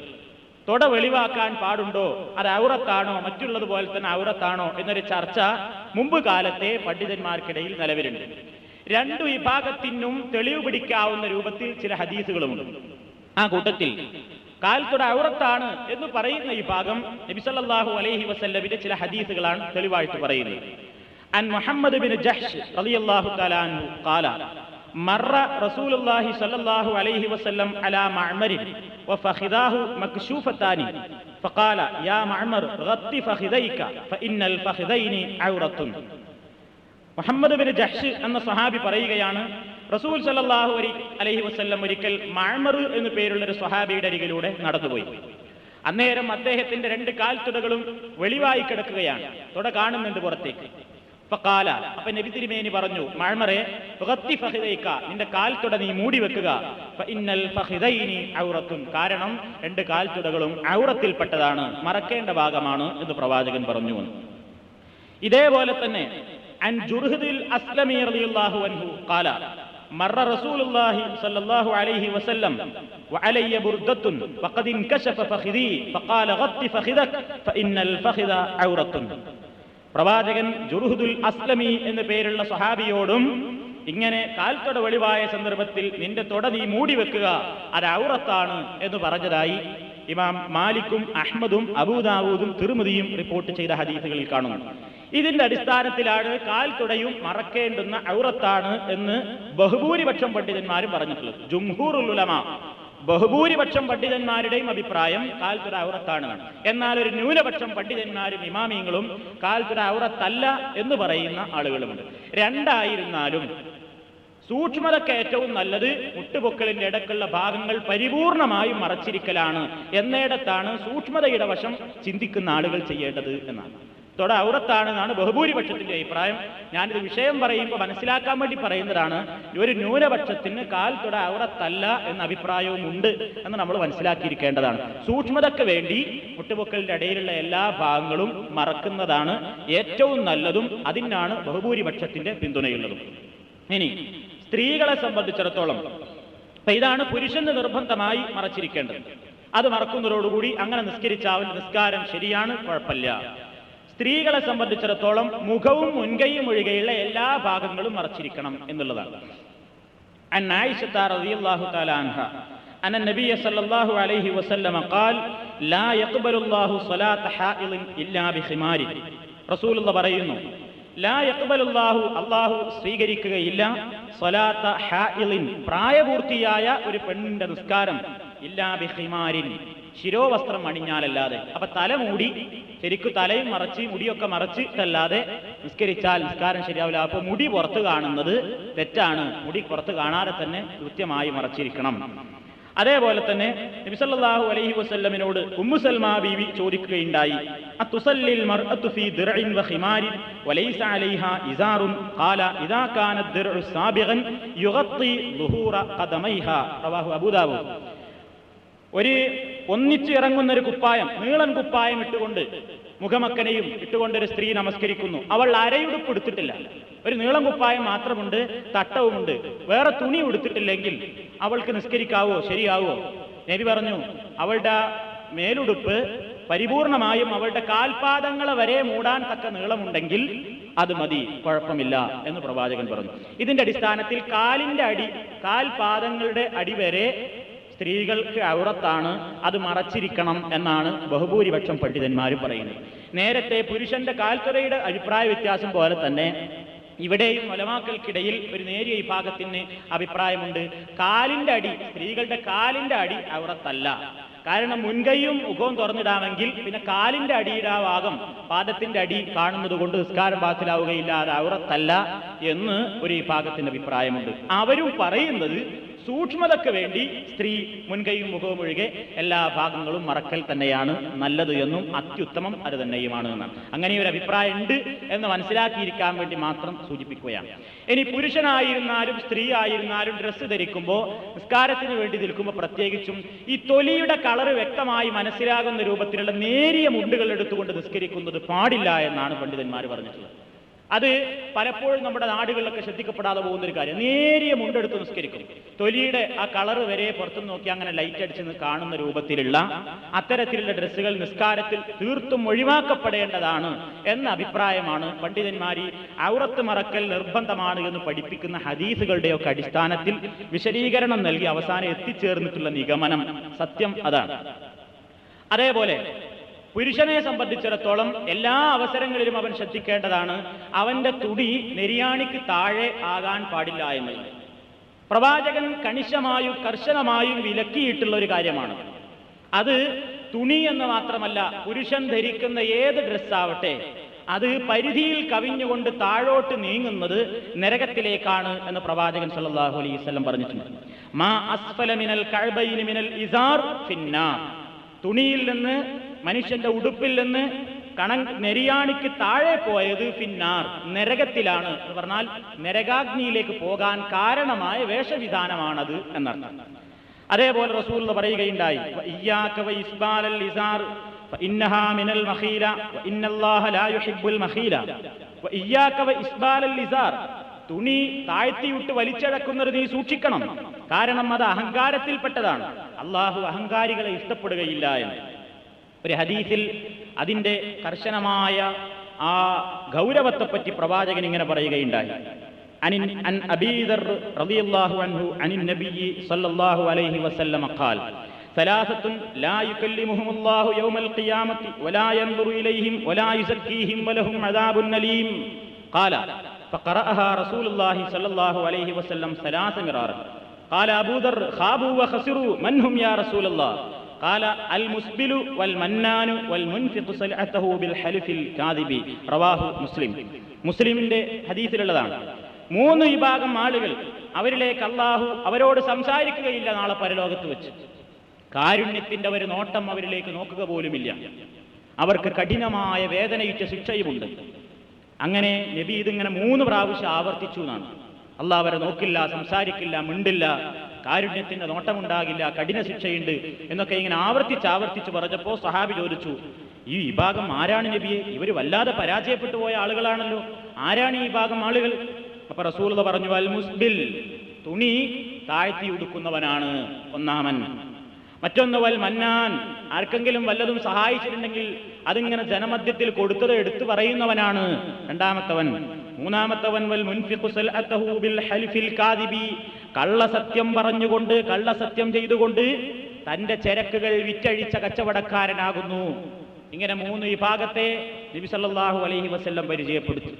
തൊട വെളിവാക്കാൻ പാടുണ്ടോ, അത് ഔറത്താണോ, മറ്റുള്ളതുപോലെ തന്നെ ഔറത്താണോ എന്നൊരു ചർച്ച മുമ്പ് കാലത്തെ പണ്ഡിതന്മാർക്കിടയിൽ നിലവിലുണ്ട്. രണ്ടു വിഭാഗത്തിനും തെളിവ് പിടിക്കാവുന്ന രൂപത്തിൽ ചില ഹദീസുകളുമുണ്ട്. ആ കൂട്ടത്തിൽ കാൽത്തുട ഔറത്താണ് എന്ന് പറയുന്ന ഈ ഭാഗം നബി സല്ലല്ലാഹു അലൈഹി വസല്ലമിന്റെ ചില ഹദീസുകളാണ് തെളിവായിട്ട് പറയുന്നത്. അൻ മുഹമ്മദ് ബിൻ ജഹ്ഷ് റളിയല്ലാഹു തആല അൻഹു ഖാല മറ റസൂലുള്ളാഹി സ്വല്ലല്ലാഹു അലൈഹി വസല്ലം അലാ മഅ്മരിൻ വഫഖിദാഹു മക്ശൂഫതാനി ഫഖാല യാ മഅ്മർ ഗത്തി ഫഖിദൈക ഫഇന്നൽ ഫഖിദൈനി ഔറത്തുൻ. മുഹമ്മദ് ബിൻ ജഹ്ഷ് എന്ന സ്വഹാബി പറയുകയാണ്, റസൂൽ സല്ലല്ലാഹു അലൈഹി വസല്ലം ഒരിക്കൽ മഅ്മർ എന്നു പേരുള്ള ഒരു സ്വഹാബിയുടെ അരികിലൂടെ നടന്നുപോയി. അന്നേരം അദ്ദേഹത്തിന്റെ രണ്ട് കാൽത്തുടകളും വെളിവായി കിടക്കുകയാണ്, തുട കാണുന്നുണ്ട് പുറത്തേക്ക്. ഫഖാല, അപ്പൊ നബി തിരുമേനി പറഞ്ഞു, മഅ്മറേ ഗത്തി ഫഖിദൈക, നിന്റെ കാൽത്തുട നീ മൂടി വെക്കുക. ഫഇന്നൽ ഫഖിദൈനി ഔറത്തുൻ, കാരണം രണ്ട് കാൽത്തുടകളും ഔറത്തിൽപ്പെട്ടതാണ്, മറക്കേണ്ട ഭാഗമാണ് എന്ന് പ്രവാചകൻ പറഞ്ഞു. ഇതേപോലെ തന്നെ അൻ ജുർഹുദിൽ അസ്ലമി റളിയല്ലാഹു അൻഹു ഖാല മറ റസൂലുള്ളാഹി സ്വല്ലല്ലാഹു അലൈഹി വസല്ലം വഅലയ്യ ബുർദത്തുൻ വഖദ് ഇൻകശഫ ഫഖിദി ഫഖാല ഗത്തി ഫഖിദക ഫഇന്നൽ ഫഖിദ ഔറത്തുൻ. പ്രവാചകൻ ജുർഹുദുൽ അസ്ലമി എന്ന പേരുള്ള സ്വഹാബിയോടും ഇങ്ങനെ കാൽത്തൊട വെളിവായ സന്ദർഭത്തിൽ നിന്റെ തൊട നീ മൂടി വെക്കുക, അത് ഔറത്താണ് എന്ന് പറഞ്ഞതായി ഇമാം മാലിക്കും അഹ്മദും അബൂദാവൂദും തിർമിദിയും റിപ്പോർട്ട് ചെയ്ത ഹദീസുകളിൽ കാണുന്നു. ഇതിന്റെ അടിസ്ഥാനത്തിലാണ് കാൽത്തൊടയും മറക്കേണ്ടുന്ന ഔറത്താണ് എന്ന് ബഹുഭൂരിപക്ഷം പണ്ഡിതന്മാരും പറഞ്ഞിട്ടുള്ളത്. ജുംഹൂറുൽ ഉലമാ, ബഹുഭൂരിപക്ഷം പണ്ഡിതന്മാരുടെയും അഭിപ്രായം കാൽത്തുട ഔറത്താണ്. എന്നാൽ ഒരു ന്യൂനപക്ഷം പണ്ഡിതന്മാരും ഇമാമിയങ്ങളും കാൽത്തുട ഔറത്തല്ല എന്ന് പറയുന്ന ആളുകളുമുണ്ട്. രണ്ടായിരുന്നാലും സൂക്ഷ്മതയ്ക്ക് ഏറ്റവും നല്ലത് മുട്ടുപൊക്കളിന്റെ ഇടക്കുള്ള ഭാഗങ്ങൾ പരിപൂർണമായും മറച്ചിരിക്കലാണ് എന്നിടത്താണ് സൂക്ഷ്മതയുടെ വശം ചിന്തിക്കുന്ന ആളുകൾ ചെയ്യേണ്ടത് എന്നാണ്. തൊട ഔറത്താണെന്നാണ് ബഹുഭൂരിപക്ഷത്തിന്റെ അഭിപ്രായം. ഞാനിത് വിഷയം പറയുമ്പോൾ മനസ്സിലാക്കാൻ വേണ്ടി പറയുന്നതാണ്. ഒരു ന്യൂനപക്ഷത്തിന് കാൽ തൊട ഔറത്തല്ല എന്ന അഭിപ്രായവും ഉണ്ട് എന്ന് നമ്മൾ മനസ്സിലാക്കിയിരിക്കേണ്ടതാണ്. സൂക്ഷ്മതയ്ക്ക് വേണ്ടി മുട്ടുപൊക്കളിന്റെ ഇടയിലുള്ള എല്ലാ ഭാഗങ്ങളും മറക്കുന്നതാണ് ഏറ്റവും നല്ലതും. അതിനാണ് ബഹുഭൂരിപക്ഷത്തിന്റെ പിന്തുണയുള്ളതും. ഇനി സ്ത്രീകളെ സംബന്ധിച്ചിടത്തോളം ഇതാണ് പുരുഷന് നിർബന്ധമായി മറച്ചിരിക്കേണ്ടത്. അത് മറക്കുന്നതോടുകൂടി അങ്ങനെ നിസ്കരിച്ചാൽ നിസ്കാരം ശരിയാണ്, കുഴപ്പമില്ല. സ്ത്രീകളെ സംബന്ധിച്ചിടത്തോളം മുഖവും മുൻകൈയും ഒഴികെയുള്ള എല്ലാ ഭാഗങ്ങളും മറച്ചിരിക്കണം എന്നുള്ളതാണ്. അൻ ആയിഷ റളിയല്ലാഹു തആല അൻഹ അന്ന നബിയ സല്ലല്ലാഹു അലൈഹി വസല്ലം ഖാൽ ലാ യഖ്ബലു അല്ലാഹു സ്വലാത ഹായിലിൻ ഇല്ലാ ബിഖിമാരി. റസൂലുള്ളാഹി പറയുന്നു, ലാ യഖ്ബലുല്ലാഹു, അല്ലാഹു സ്വീകരിക്കുകയില്ല, സ്വലാത്ത ഹായിലിൻ, പ്രായപൂർത്തിയായ ഒരു പെണ്ണിന്റെ നിസ്കാരം, ഇല്ലാ ബിഖിമാരിൻ, ശിരോവസ്ത്രം അണിഞ്ഞാലല്ലാതെ. അപ്പൊ തലമൂടി ശരിക്കും തലയും മറച്ച് മുടിയൊക്കെ മറച്ചിട്ടല്ലാതെ നിസ്കരിച്ചാൽ നിസ്കാരം ശരിയാവില്ല. അപ്പൊ മുടി പുറത്ത് കാണുന്നത് തെറ്റാണ്. മുടി പുറത്ത് കാണാതെ തന്നെ കൃത്യമായി മറച്ചിരിക്കണം. അതേപോലെ തന്നെ നബി സല്ലല്ലാഹു അലൈഹി വസല്ലമിനോട് ഉമ്മു സൽമാ ബീവി ചോദിക്കുകയുണ്ടായി, അത്തുസല്ലിൽ മർഅതു ഫീ ദിർഇൻ വഖിമാരിൻ വലൈസ അലൈഹാ ഇസാറുൻ ഖാല ഇദാ കാന ദിർഉ സാബിഗൻ യുഗത്തി ളുഹൂറ ഖദമൈഹാ. റവാഹു അബൂദാവൂദ്. ഒരു ഒന്നിച്ച് ഇറങ്ങുന്ന ഒരു കുപ്പായം, നീളൻ കുപ്പായം ഇട്ടുകൊണ്ട് മുഖമക്കനെയും ഇട്ടുകൊണ്ടൊരു സ്ത്രീ നമസ്കരിക്കുന്നു. അവൾ അരയുടുപ്പ് എടുത്തിട്ടില്ല, ഒരു നീളം കുപ്പായം മാത്രമുണ്ട്, തട്ടവുമുണ്ട്, വേറെ തുണി ഉടുത്തിട്ടില്ലെങ്കിൽ അവൾക്ക് നിസ്കരിക്കാവോ, ശരിയാവോ? നബി പറഞ്ഞു, അവളുടെ മേലുടുപ്പ് പരിപൂർണമായും അവളുടെ കാൽപാദങ്ങളെ വരെ മൂടാൻ തക്ക നീളമുണ്ടെങ്കിൽ അത് മതി, കുഴപ്പമില്ല എന്ന് പ്രവാചകൻ പറഞ്ഞു. ഇതിന്റെ അടിസ്ഥാനത്തിൽ കാലിന്റെ അടി, കാൽപാദങ്ങളുടെ അടി വരെ സ്ത്രീകൾക്ക് ഔറത്താണ്, അത് മറച്ചിരിക്കണം എന്നാണ് ബഹുഭൂരിപക്ഷം പണ്ഡിതന്മാരും പറയുന്നത്. നേരത്തെ പുരുഷന്റെ കാൽത്തുറയുടെ അഭിപ്രായ വ്യത്യാസം പോലെ തന്നെ ഇവിടെയും ഉലമാക്കൾക്കിടയിൽ ഒരു നേരിയ വിഭാഗത്തിന് അഭിപ്രായമുണ്ട്. കാലിന്റെ അടി, സ്ത്രീകളുടെ കാലിന്റെ അടി ഔറത്തല്ല. കാരണം മുൻകൈയും മുഖവും തുറന്നിടാമെങ്കിൽ പിന്നെ കാലിന്റെ അടിയുടെ ആ ഭാഗം, പാദത്തിന്റെ അടി കാണുന്നത് കൊണ്ട് നിസ്കാരം ബാത്തിലാവുകയില്ല, അത് ഔറത്തല്ല എന്ന് ഒരു വിഭാഗത്തിന്റെ അഭിപ്രായമുണ്ട്. അവരും പറയുന്നത് സൂക്ഷ്മതയ്ക്ക് വേണ്ടി സ്ത്രീ മുൻകൈയും മുഖവും ഒഴികെ എല്ലാ ഭാഗങ്ങളും മറക്കൽ തന്നെയാണ് നല്ലത് എന്നും അത്യുത്തമം അത് തന്നെയുമാണ് എന്നാണ്. അങ്ങനെ ഒരു അഭിപ്രായം ഉണ്ട് എന്ന് മനസ്സിലാക്കിയിരിക്കാൻ വേണ്ടി മാത്രം സൂചിപ്പിക്കുകയാണ്. ഇനി പുരുഷനായിരുന്നാലും സ്ത്രീ ആയിരുന്നാലും ഡ്രസ്സ് ധരിക്കുമ്പോൾ, നിസ്കാരത്തിന് വേണ്ടി നിൽക്കുമ്പോൾ പ്രത്യേകിച്ചും ഈ തൊലിയുടെ കളറ് വ്യക്തമായി മനസ്സിലാകുന്ന രൂപത്തിലുള്ള നേരിയ മുണ്ടുകൾ എടുത്തുകൊണ്ട് നിസ്കരിക്കുന്നത് പാടില്ല എന്നാണ് പണ്ഡിതന്മാർ പറഞ്ഞിട്ടുള്ളത്. അത് പലപ്പോഴും നമ്മുടെ നാടുകളിലൊക്കെ ശ്രദ്ധിക്കപ്പെടാതെ പോകുന്നൊരു കാര്യം. നേരിയ മുണ്ടെടുത്ത് നിസ്കരിക്കും, തൊലിയുടെ ആ കളറ് വരെ പുറത്തു നോക്കി അങ്ങനെ ലൈറ്റ് അടിച്ച് കാണുന്ന രൂപത്തിലുള്ള അത്തരത്തിലുള്ള ഡ്രസ്സുകൾ നിസ്കാരത്തിൽ തീർത്തും ഒഴിവാക്കപ്പെടേണ്ടതാണ് എന്ന അഭിപ്രായമാണ് പണ്ഡിതന്മാർ ഈ ഔറത്ത് മറക്കൽ നിർബന്ധമാണ് എന്ന് പഠിപ്പിക്കുന്ന ഹദീസുകളുടെയൊക്കെ അടിസ്ഥാനത്തിൽ വിശദീകരണം നൽകി അവസാനം എത്തിച്ചേർന്നിട്ടുള്ള നിഗമനം. സത്യം അതാണ്. അതേപോലെ പുരുഷനെ സംബന്ധിച്ചിടത്തോളം എല്ലാ അവസരങ്ങളിലും അവൻ ശ്രദ്ധിക്കേണ്ടതാണ്, അവന്റെ തുടി നെരിയാണിക്ക് താഴെ ആകാൻ പാടില്ല എന്നുള്ളത് പ്രവാചകൻ കണിശമായും കർശനമായും വിലക്കിയിട്ടുള്ള ഒരു കാര്യമാണ്. അത് തുണി എന്ന് മാത്രമല്ല, പുരുഷൻ ധരിക്കുന്ന ഏത് ഡ്രസ്സാവട്ടെ അത് പരിധിയിൽ കവിഞ്ഞുകൊണ്ട് താഴോട്ട് നീങ്ങുന്നത് നരകത്തിലേക്കാണ് എന്ന് പ്രവാചകൻ സല്ലല്ലാഹു അലൈഹി വസല്ലം പറഞ്ഞിട്ടുണ്ട്. മാ അസ്ഫല മിനൽ കഅബൈനി മിനൽ ഇസാർ ഫിന്നാർ. തുണിയിൽ നിന്ന്, മനുഷ്യന്റെ ഉടുപ്പിൽ നിന്ന് നെരിയാണിക്ക് താഴെ പോയത് ഫിന്നാർ, നരകത്തിലാണ് എന്ന് പറഞ്ഞാൽ നരകാഗ്നിയിലേക്ക് പോകാൻ കാരണമായ വേഷവിധാനമാണത് എന്നർത്ഥം. അതേപോലെ റസൂൽ പറയുകയുണ്ടായി, ഇയ്യാക വഇസ്ബാലൽ ഇസാർ ഫഇന്നഹാ മിനൽ മഖീല വഇന്നല്ലാഹ ലാ യുഹിബ്ബുൽ മഖീല. വഇയ്യാക വഇസ്ബാലൽ ഇസാർ, തുണി താഴ്ത്തിയിട്ട് വലിച്ചഴക്കുന്നത് നീ സൂക്ഷിക്കണം, കാരണം അത് അഹങ്കാരത്തിൽപ്പെട്ടതാണ്. അള്ളാഹു അഹങ്കാരികളെ ഇഷ്ടപ്പെടുകയില്ല എന്ന് ഒരു ഹദീസിൽ അതിന്റെ കർശനമായ ആ ഗൗരവത്തെപ്പറ്റി പ്രവാചകൻ ഇങ്ങനെ പറയുകയുണ്ടായി. عن أبي ذر رضي الله عنه عن النبي صلى الله عليه وسلم قال ثلاثة لا يكلمهم الله يوم القيامة ولا ينظر إليهم ولا يزكيهم ولهم عذاب أليم قال فقرأها رسول الله صلى الله عليه وسلم ثلاث مرارا قال أبو ذر خابوا وخسروا من هم يا رسول الله قال المسبل والمنان والمنفق سلعته بالحلف الكاذب رواه مسلم. മുസ്ലിമിന്റെ ഹദീസിലുള്ളതാണ്. 3 വിഭാഗം ആളുകൾ, അവരിലേക്ക് അള്ളാഹു അവരോട് സംസാരിക്കുകയില്ല നാളെ പരലോകത്ത് വെച്ച്. കാരുണ്യത്തിന്റെ ഒരു നോട്ടം അവരിലേക്ക് നോക്കുക പോലുമില്ല. അവർക്ക് കഠിനമായ വേദനയിച്ച ശിക്ഷയുമുണ്ട്. അങ്ങനെ നബി ഇതിങ്ങനെ 3 പ്രാവശ്യം ആവർത്തിച്ചു എന്നാണ്. അള്ളാഹ് അവരെ നോക്കില്ല, സംസാരിക്കില്ല, മിണ്ടില്ല, കാരുണ്യത്തിന്റെ നോട്ടമുണ്ടാകില്ല, കഠിന ശിക്ഷയുണ്ട് എന്നൊക്കെ ഇങ്ങനെ ആവർത്തിച്ച് പറഞ്ഞപ്പോൾ സഹാബി ചോദിച്ചു, ഈ വിഭാഗം ആരാണ് നബിയെ? ഇവർ വല്ലാതെ പരാജയപ്പെട്ടു പോയ ആളുകളാണല്ലോ, ആരാണ് ഈ വിഭാഗം ആളുകൾ? അപ്പൊ റസൂലുള്ളാഹി പറഞ്ഞു, അൽ മുസ്ബിൽ, തുണി താഴ്ത്തി ഉടുക്കുന്നവനാണ് ഒന്നാമൻ. മറ്റൊന്ന് വൽ മന്നാൻ, ആർക്കെങ്കിലും വല്ലതും സഹായിച്ചിട്ടുണ്ടെങ്കിൽ അതിങ്ങനെ ജനമധ്യത്തിൽ കൊടുത്തത് എടുത്തു പറയുന്നവനാണ് രണ്ടാമത്തവൻ. മൂന്നാമത്തവൻ വൽ മുൻഫിഖു സൽഅതഹു ബിൽ ഹൽഫിൽ കാദിബി, കള്ളസത്യം പറഞ്ഞുകൊണ്ട്, കള്ളസത്യം ചെയ്തുകൊണ്ട് തന്റെ ചരക്കുകൾ വിറ്റഴിച്ച കച്ചവടക്കാരനാകുന്നു. ഇങ്ങനെ 3 വിഭാഗത്തെ നബി സല്ലല്ലാഹു അലൈഹി വസല്ലം പരിചയപ്പെടുത്തി.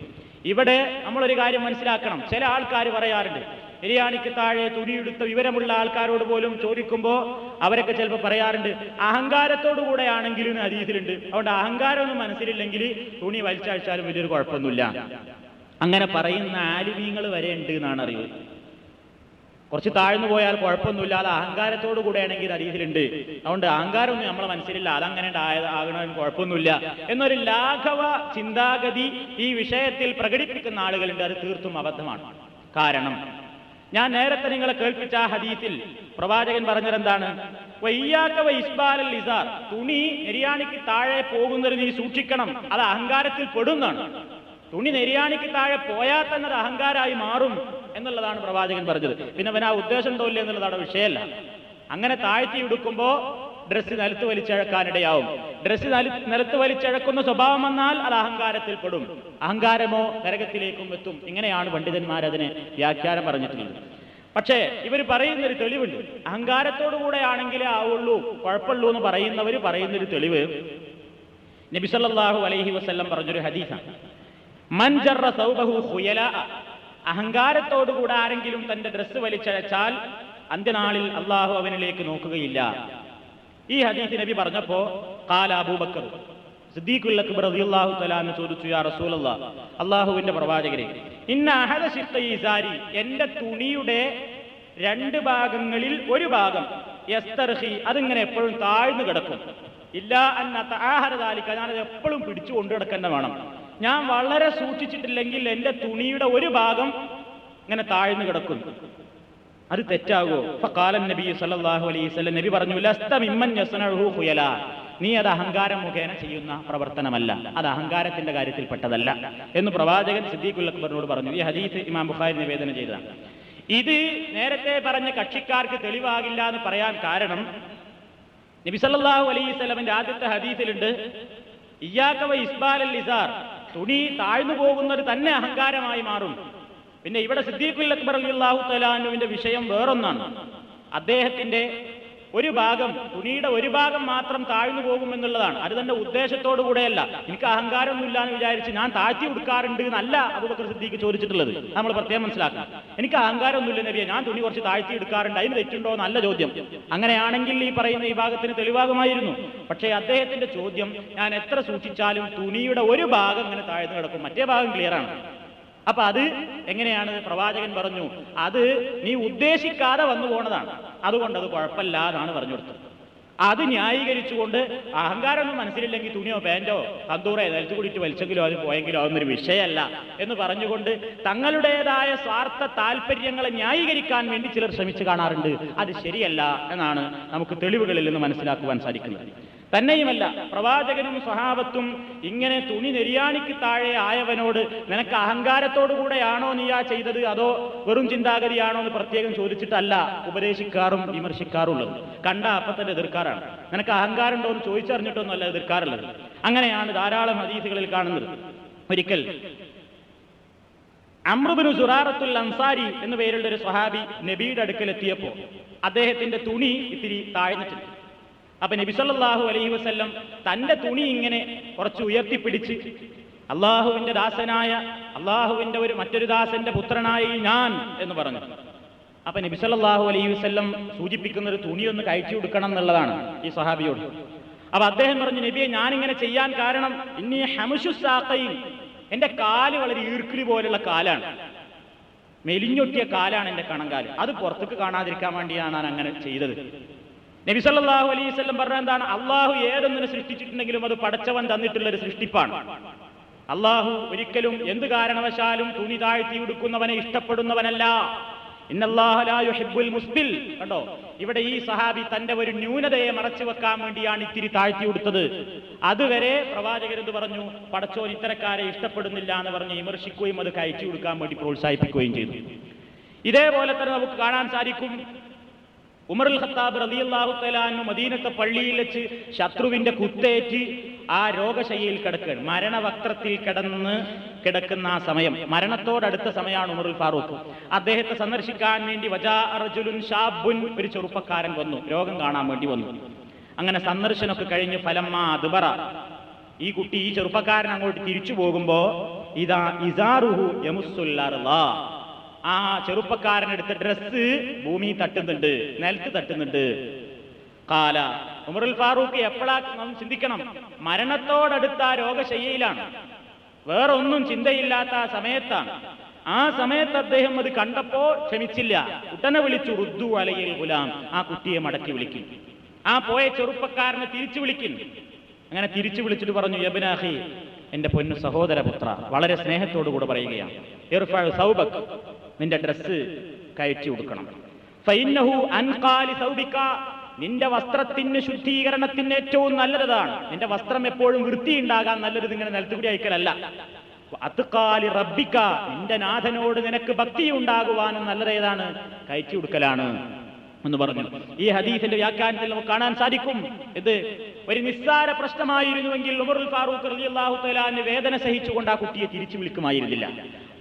ഇവിടെ നമ്മളൊരു കാര്യം മനസ്സിലാക്കണം. ചില ആൾക്കാർ പറയാറുണ്ട്, എരിയാണിക്ക് താഴെ തുണിയെടുത്ത വിവരമുള്ള ആൾക്കാരോട് പോലും ചോദിക്കുമ്പോൾ അവരൊക്കെ ചിലപ്പോൾ പറയാറുണ്ട്, അഹങ്കാരത്തോടുകൂടെയാണെങ്കിലും ഹദീസിലുണ്ട്, അതുകൊണ്ട് അഹങ്കാരമൊന്നും മനസ്സിലില്ലെങ്കിൽ തുണി വലിച്ചഴിച്ചാലും വലിയൊരു കുഴപ്പമൊന്നുമില്ല. അങ്ങനെ പറയുന്ന ആലിമീങ്ങൾ വരെ ഉണ്ട് എന്നാണ് അറിവ്. കുറച്ച് താഴ്ന്നു പോയാൽ കുഴപ്പമൊന്നുമില്ല, അത് അഹങ്കാരത്തോടു കൂടെയാണെങ്കിൽ ഹദീസിലുണ്ട്, അതുകൊണ്ട് അഹങ്കാരമൊന്നും നമ്മളെ മനസ്സിലില്ല, അതങ്ങനെ ആകണതിന് കുഴപ്പമൊന്നുമില്ല എന്നൊരു ലാഘവ ചിന്താഗതി ഈ വിഷയത്തിൽ പ്രകടിപ്പിക്കുന്ന ആളുകളുണ്ട്. അത് തീർത്തും അബദ്ധമാണ്. കാരണം ഞാൻ നേരത്തെ നിങ്ങളെ കേൾപ്പിച്ച ആ ഹദീസിൽ പ്രവാചകൻ പറഞ്ഞതെന്താണ്? വയ്യാക്ക വൈസ്ബാലൽ ഇസാർ, തുണി നെരിയാണിക്ക് താഴെ പോകുന്നത് നീ സൂക്ഷിക്കണം, അത് അഹങ്കാരത്തിൽ പെടുന്നതാണ്. തുണി നെരിയാണിക്ക് താഴെ പോയാൽ തന്നെ അത് അഹങ്കാരമായി മാറും എന്നുള്ളതാണ് പ്രവാചകൻ പറഞ്ഞത്. പിന്നെ അവൻ ആ ഉദ്ദേശം തോന്നില്ല എന്നുള്ളതാണ് വിഷയമല്ല. അങ്ങനെ താഴ്ത്തി ഉടുക്കുമ്പോൾ ഡ്രസ്സ് നിലത്ത് വലിച്ചഴക്കാനിടയാവും. ഡ്രസ്സ് നിലത്ത് വലിച്ചഴക്കുന്ന സ്വഭാവം വന്നാൽ അത് അഹങ്കാരത്തിൽ പെടും. അഹങ്കാരമോ നരകത്തിലേക്കും എത്തും. ഇങ്ങനെയാണ് പണ്ഡിതന്മാർ അതിന് വ്യാഖ്യാനം പറഞ്ഞിട്ടുള്ളത്. പക്ഷേ ഇവർ പറയുന്നൊരു തെളിവുണ്ട്. അഹങ്കാരത്തോടുകൂടെ ആണെങ്കിലേ ആവുള്ളൂ, കുഴപ്പമുള്ളൂ എന്ന് പറയുന്നവർ പറയുന്നൊരു തെളിവ് നബി സല്ലല്ലാഹു അലൈഹി വസല്ലം പറഞ്ഞൊരു ഹദീസാണ്. മൻ ജറ സൗബഹു ഖുയല, അഹങ്കാരത്തോടുകൂടെ ആരെങ്കിലും തന്റെ ഡ്രസ്സ് വലിച്ചഴച്ചാൽ അന്ത്യനാളിൽ അള്ളാഹു അവനിലേക്ക് നോക്കുകയില്ല. ഈ ഹദീസ് നബി പറഞ്ഞപ്പോ ഖാല അബൂബക്കർ സിദ്ദീഖുൽ അക്ബർ റളിയല്ലാഹു തആല അൻഹു ചോദിച്ചു, യാ റസൂലല്ലാഹ്, അള്ളാഹുവിന്റെ പ്രവാചകരെ, ഇന്ന അഹദ ശിഖ്ഖി ഇസാരി, എന്റെ തുണിയുടെ 2 ഭാഗങ്ങളിൽ ഒരു ഭാഗം യസ്തർഹി, അതിങ്ങനെ എപ്പോഴും താഴ്ന്നു കിടക്കും. ഇല്ല അന്ന തആഹറ ദാലിക, ഞാനത് എപ്പോഴും പിടിച്ചു കൊണ്ടു കിടക്കുന്ന വേണം. ഞാൻ വളരെ സൂക്ഷിച്ചിട്ടില്ലെങ്കിൽ എൻ്റെ തുണിയുടെ ഒരു ഭാഗം ഇങ്ങനെ താഴ്ന്നു കിടക്കും, അത് തെറ്റാകോ? ഫഖാല നബി സല്ലല്ലാഹു അലൈഹി വസല്ലം, നബി പറഞ്ഞു, ലസ്ത മിമ്മൻ യസ്നഉഹു ഖുയല, നീ അത് അഹങ്കാരം മുഖേന ചെയ്യുന്ന പ്രവർത്തനമല്ല, അത് അഹങ്കാരത്തിന്റെ കാര്യത്തിൽപ്പെട്ടതല്ല എന്ന് പ്രവാചകൻ സിദ്ദീഖുൽ അക്ബറിനോട് പറഞ്ഞു. ഈ ഹദീസ് ഇമാം ബുഖാരി നിവേദനം ചെയ്തതാണ്. ഇത് നേരത്തെ പറഞ്ഞ കക്ഷിക്കാർക്ക് തെളിവാകില്ല എന്ന് പറയാൻ കാരണം നബി സല്ലല്ലാഹു അലൈഹി വസല്ലമിന്റെ ആദ്യത്തെ ഹദീസിലുണ്ട്, ഇയ്യാക വ ഇസ്ബാലൽ ഇസാർ, തുണി താഴ്ന്നു പോകുന്നത് തന്നെ അഹങ്കാരമായി മാറും. പിന്നെ ഇവിടെ സിദ്ദീഖുൽ അക്ബർ റളിയല്ലാഹു തആല അൻഹുവിന്റെ വിഷയം വേറൊന്നാണ്. അദ്ദേഹത്തിന്റെ ഒരു ഭാഗം, തുണിയുടെ ഒരു ഭാഗം മാത്രം താഴ്ന്നു പോകുമെന്നുള്ളതാണ്. അത് തന്നെ ഉദ്ദേശത്തോടു കൂടെയല്ല, എനിക്ക് അഹങ്കാരമൊന്നുമില്ല എന്ന് വിചാരിച്ച് ഞാൻ താഴ്ത്തി കൊടുക്കാറുണ്ട് എന്നല്ല അബൂബക്കർ സിദ്ദീഖ് ചോദിച്ചിട്ടുള്ളത്. നമ്മൾ പ്രത്യേകം മനസ്സിലാക്കണം. എനിക്ക് അഹങ്കാരമൊന്നുമില്ല നബിയെ, ഞാൻ തുണി കുറച്ച് താഴ്ത്തി എടുക്കാറുണ്ട്, അതിന് തെറ്റുണ്ടോ എന്നല്ല ചോദ്യം. അങ്ങനെയാണെങ്കിൽ ഈ പറയുന്ന ഈ ഭാഗത്തിന് തെളിവാകുമായിരുന്നു. പക്ഷേ അദ്ദേഹത്തിന്റെ ചോദ്യം, ഞാൻ എത്ര സൂക്ഷിച്ചാലും തുണിയുടെ ഒരു ഭാഗം ഇങ്ങനെ താഴ്ന്നു കിടക്കും, മറ്റേ ഭാഗം ക്ലിയറാണ്. അപ്പൊ അത് എങ്ങനെയാണ്? പ്രവാചകൻ പറഞ്ഞു, അത് നീ ഉദ്ദേശിക്കാതെ വന്നു പോണതാണ്, അതുകൊണ്ട് അത് കുഴപ്പമില്ല എന്നാണ് പറഞ്ഞു കൊടുത്തത്. അത് ന്യായീകരിച്ചുകൊണ്ട് അഹങ്കാരമൊന്നും മനസ്സിലില്ലെങ്കിൽ തുണിയോ പാൻറ്റോ തന്തൂറോ നിലത്ത് കൂടിയിട്ട് വലിച്ചെങ്കിലോ അത് പോയെങ്കിലോ അതൊന്നൊരു വിഷയമല്ല എന്ന് പറഞ്ഞുകൊണ്ട് തങ്ങളുടേതായ സ്വാർത്ഥ താല്പര്യങ്ങളെ ന്യായീകരിക്കാൻ വേണ്ടി ചിലർ ശ്രമിച്ചു കാണാറുണ്ട്. അത് ശരിയല്ല എന്നാണ് നമുക്ക് തെളിവുകളിൽ നിന്ന് മനസ്സിലാക്കുവാൻ സാധിക്കുന്നത്. തന്നെയുമല്ല, പ്രവാചകനും സ്വഹാബത്തും ഇങ്ങനെ തുണി നെരിയാണിക്ക് താഴെ ആയവനോട് നിനക്ക് അഹങ്കാരത്തോടുകൂടെയാണോ നീയാ ചെയ്തത്, അതോ വെറും ചിന്താഗതിയാണോ എന്ന് പ്രത്യേകം ചോദിച്ചിട്ടല്ല ഉപദേശിക്കാറും വിമർശിക്കാറുള്ളത്. കണ്ട അപ്പൊ തന്നെ എതിർക്കാറാണ്. നിനക്ക് അഹങ്കാരം ഉണ്ടോ എന്ന് ചോദിച്ചറിഞ്ഞിട്ടൊന്നുമല്ല എതിർക്കാറുള്ളത്. അങ്ങനെയാണ് ധാരാളം ഹദീസുകളിൽ കാണുന്നത്. ഒരിക്കൽ അംർ ഇബ്നു സുറാറത്തുൽ അൻസാരി എന്ന പേരുള്ള ഒരു സ്വഹാബി നബിയുടെ അടുക്കലെത്തിയപ്പോൾ അദ്ദേഹത്തിന്റെ തുണി ഇത്തിരി താഴ്ന്നിട്ടുണ്ട്. അപ്പൊ നബി സല്ലല്ലാഹു അലൈഹി വസല്ലം തന്റെ തുണി ഇങ്ങനെ കുറച്ച് ഉയർത്തിപ്പിടിച്ച് അള്ളാഹുവിന്റെ ദാസനായ അള്ളാഹുവിന്റെ മറ്റൊരു ദാസന്റെ പുത്രനായി ഞാൻ എന്ന് പറഞ്ഞു. അപ്പൊ നബി സല്ലല്ലാഹു അലൈഹി വസല്ലം സൂചിപ്പിക്കുന്ന ഒരു തുണി ഒന്ന് കഴിച്ചു കൊടുക്കണം എന്നുള്ളതാണ് ഈ സ്വഹാബിയോട്. അപ്പൊ അദ്ദേഹം പറഞ്ഞു, നബിയെ, ഞാനിങ്ങനെ ചെയ്യാൻ കാരണം ഇന്നീ ഹമുഷു സാഖൈൻ, എന്റെ കാല് വളരെ ഈർക്കിലി പോലുള്ള കാലാണ്, മെലിഞ്ഞൊട്ടിയ കാലാണ് എന്റെ കണങ്കാല്, അത് പുറത്തേക്ക് കാണാതിരിക്കാൻ വേണ്ടിയാണ് ഞാൻ അങ്ങനെ ചെയ്തത്. നബി സല്ലല്ലാഹു അലൈഹി വസല്ലം പറഞ്ഞ എന്താണ്? അള്ളാഹു ഏതൊന്നിനെ സൃഷ്ടിച്ചിട്ടുണ്ടെങ്കിലും അത് പടച്ചവൻ തന്നിട്ടുള്ള ഒരു സൃഷ്ടിപ്പാണ്. അള്ളാഹു ഒരിക്കലും എന്ത് കാരണവശാലും തുണി താഴ്ത്തി ഉടുക്കുന്നവനെ ഇഷ്ടപ്പെടുന്നവനല്ല. ഇന്നല്ലാഹ ലാ യുഹിബ്ബുൽ മുസ്ബിൽ. കണ്ടോ, ഇവിടെ ഈ സഹാബി തന്റെ ഒരു ന്യൂനതയെ മറച്ചു വെക്കാൻ വേണ്ടിയാണ് ഇത്തിരി താഴ്ത്തി കൊടുത്തത്. അതുവരെ പ്രവാചകർ എന്ത് പറഞ്ഞു? പടച്ചോൻ ഇത്തരക്കാരെ ഇഷ്ടപ്പെടുന്നില്ല എന്ന് പറഞ്ഞ് വിമർശിക്കുകയും അത് കഴിച്ചു കൊടുക്കാൻ വേണ്ടി പ്രോത്സാഹിപ്പിക്കുകയും ചെയ്തു. ഇതേപോലെ തന്നെ നമുക്ക് കാണാൻ സാധിക്കും, ഉമർ അൽ ഖത്താബ് റളിയല്ലാഹു തആല അൻഹു മദീനത്തെ പള്ളിയിൽ വെച്ച് ശത്രുവിന്റെ കുത്തേറ്റ് ആ രോഗശയ്യയിൽ കിടക്കുകയാണ്. മരണവക്ത്രത്തിൽ കിടക്കുന്ന ആ സമയം, മരണത്തോടടുത്ത സമയമാണ് ഉമർ അൽ ഫാറൂഖ്. അദ്ദേഹത്തെ സന്ദർശിക്കാൻ വേണ്ടി വജാ റജുലുൻ ഷാബുൻ, ഒരു ചെറുപ്പക്കാരൻ വന്നു, രോഗം കാണാൻ വേണ്ടി വന്നു. അങ്ങനെ സന്ദർശനമൊക്കെ കഴിഞ്ഞ് ഫലമ്മ അദ്ബറ, ഈ കുട്ടി, ഈ ചെറുപ്പക്കാരൻ അങ്ങോട്ട് തിരിച്ചു പോകുമ്പോ ഇതാ ഇസാറുഹു യമുസ്സുൽ അർള, ആ ചെറുപ്പക്കാരനെടുത്ത ഡ്രസ്സ് ഭൂമി തട്ടുന്നുണ്ട്, നിലത്ത് തട്ടുന്നുണ്ട്. കാല ഉമർ അൽ ഫാറൂഖ് എപ്പോഴാ ചിന്തിക്കണം? മരണത്തോടടുത്ത രോഗശയ്യയിലാണ്, വേറെ ഒന്നും ചിന്തയില്ലാത്ത ആ സമയത്താണ്. ആ സമയത്ത് അദ്ദേഹം അത് കണ്ടപ്പോ ക്ഷമിച്ചില്ല, ഉടനെ വിളിച്ചു, റുദ്ദു അലയിൽ ഗുലാം, ആ കുട്ടിയെ മടക്കി വിളിക്കും, ആ പോയ ചെറുപ്പക്കാരനെ തിരിച്ചു വിളിക്കും. അങ്ങനെ തിരിച്ചു വിളിച്ചിട്ട് പറഞ്ഞു, യബ്ന അഖി, എന്റെ പൊന്നു സഹോദരപുത്ര, വളരെ സ്നേഹത്തോടുകൂടെ പറയുകയാണ്, ഇർഫഉ സൗബക്, നിന്റെ ഡ്രസ്സ് കയറ്റി കൊടുക്കണം. ഫഇന്നഹു അൻഖാ ലിസൗബിക, നിന്റെ വസ്ത്രത്തിന് ശുദ്ധീകരണത്തിന് ഏറ്റവും നല്ലതാണ്. നിന്റെ വസ്ത്രം എപ്പോഴും വൃത്തിയുണ്ടാകാൻ നല്ലത് ഇങ്ങനെ നിലത്തുകൂടി അയക്കലല്ല. അത്ഖാ ലി റബ്ബിക, നിന്റെ നാഥനോട് നിനക്ക് ഭക്തി ഉണ്ടാകുവാനും നല്ലതേതാണ്? കയറ്റി കൊടുക്കലാണ് എന്ന് പറഞ്ഞു. ഈ ഹദീസിന്റെ വ്യാഖ്യാനത്തിൽ നമുക്ക് കാണാൻ സാധിക്കും, ഇത് ഒരു നിസ്സാര പ്രശ്നമായിരുന്നുവെങ്കിൽ ഉമർ അൽ ഫാറൂഖ് റളിയല്ലാഹു തആല അൻഹു വേദന സഹിച്ചുകൊണ്ട് ആ കുട്ടിയെ തിരിച്ചു വിളിക്കുമായിരുന്നില്ല.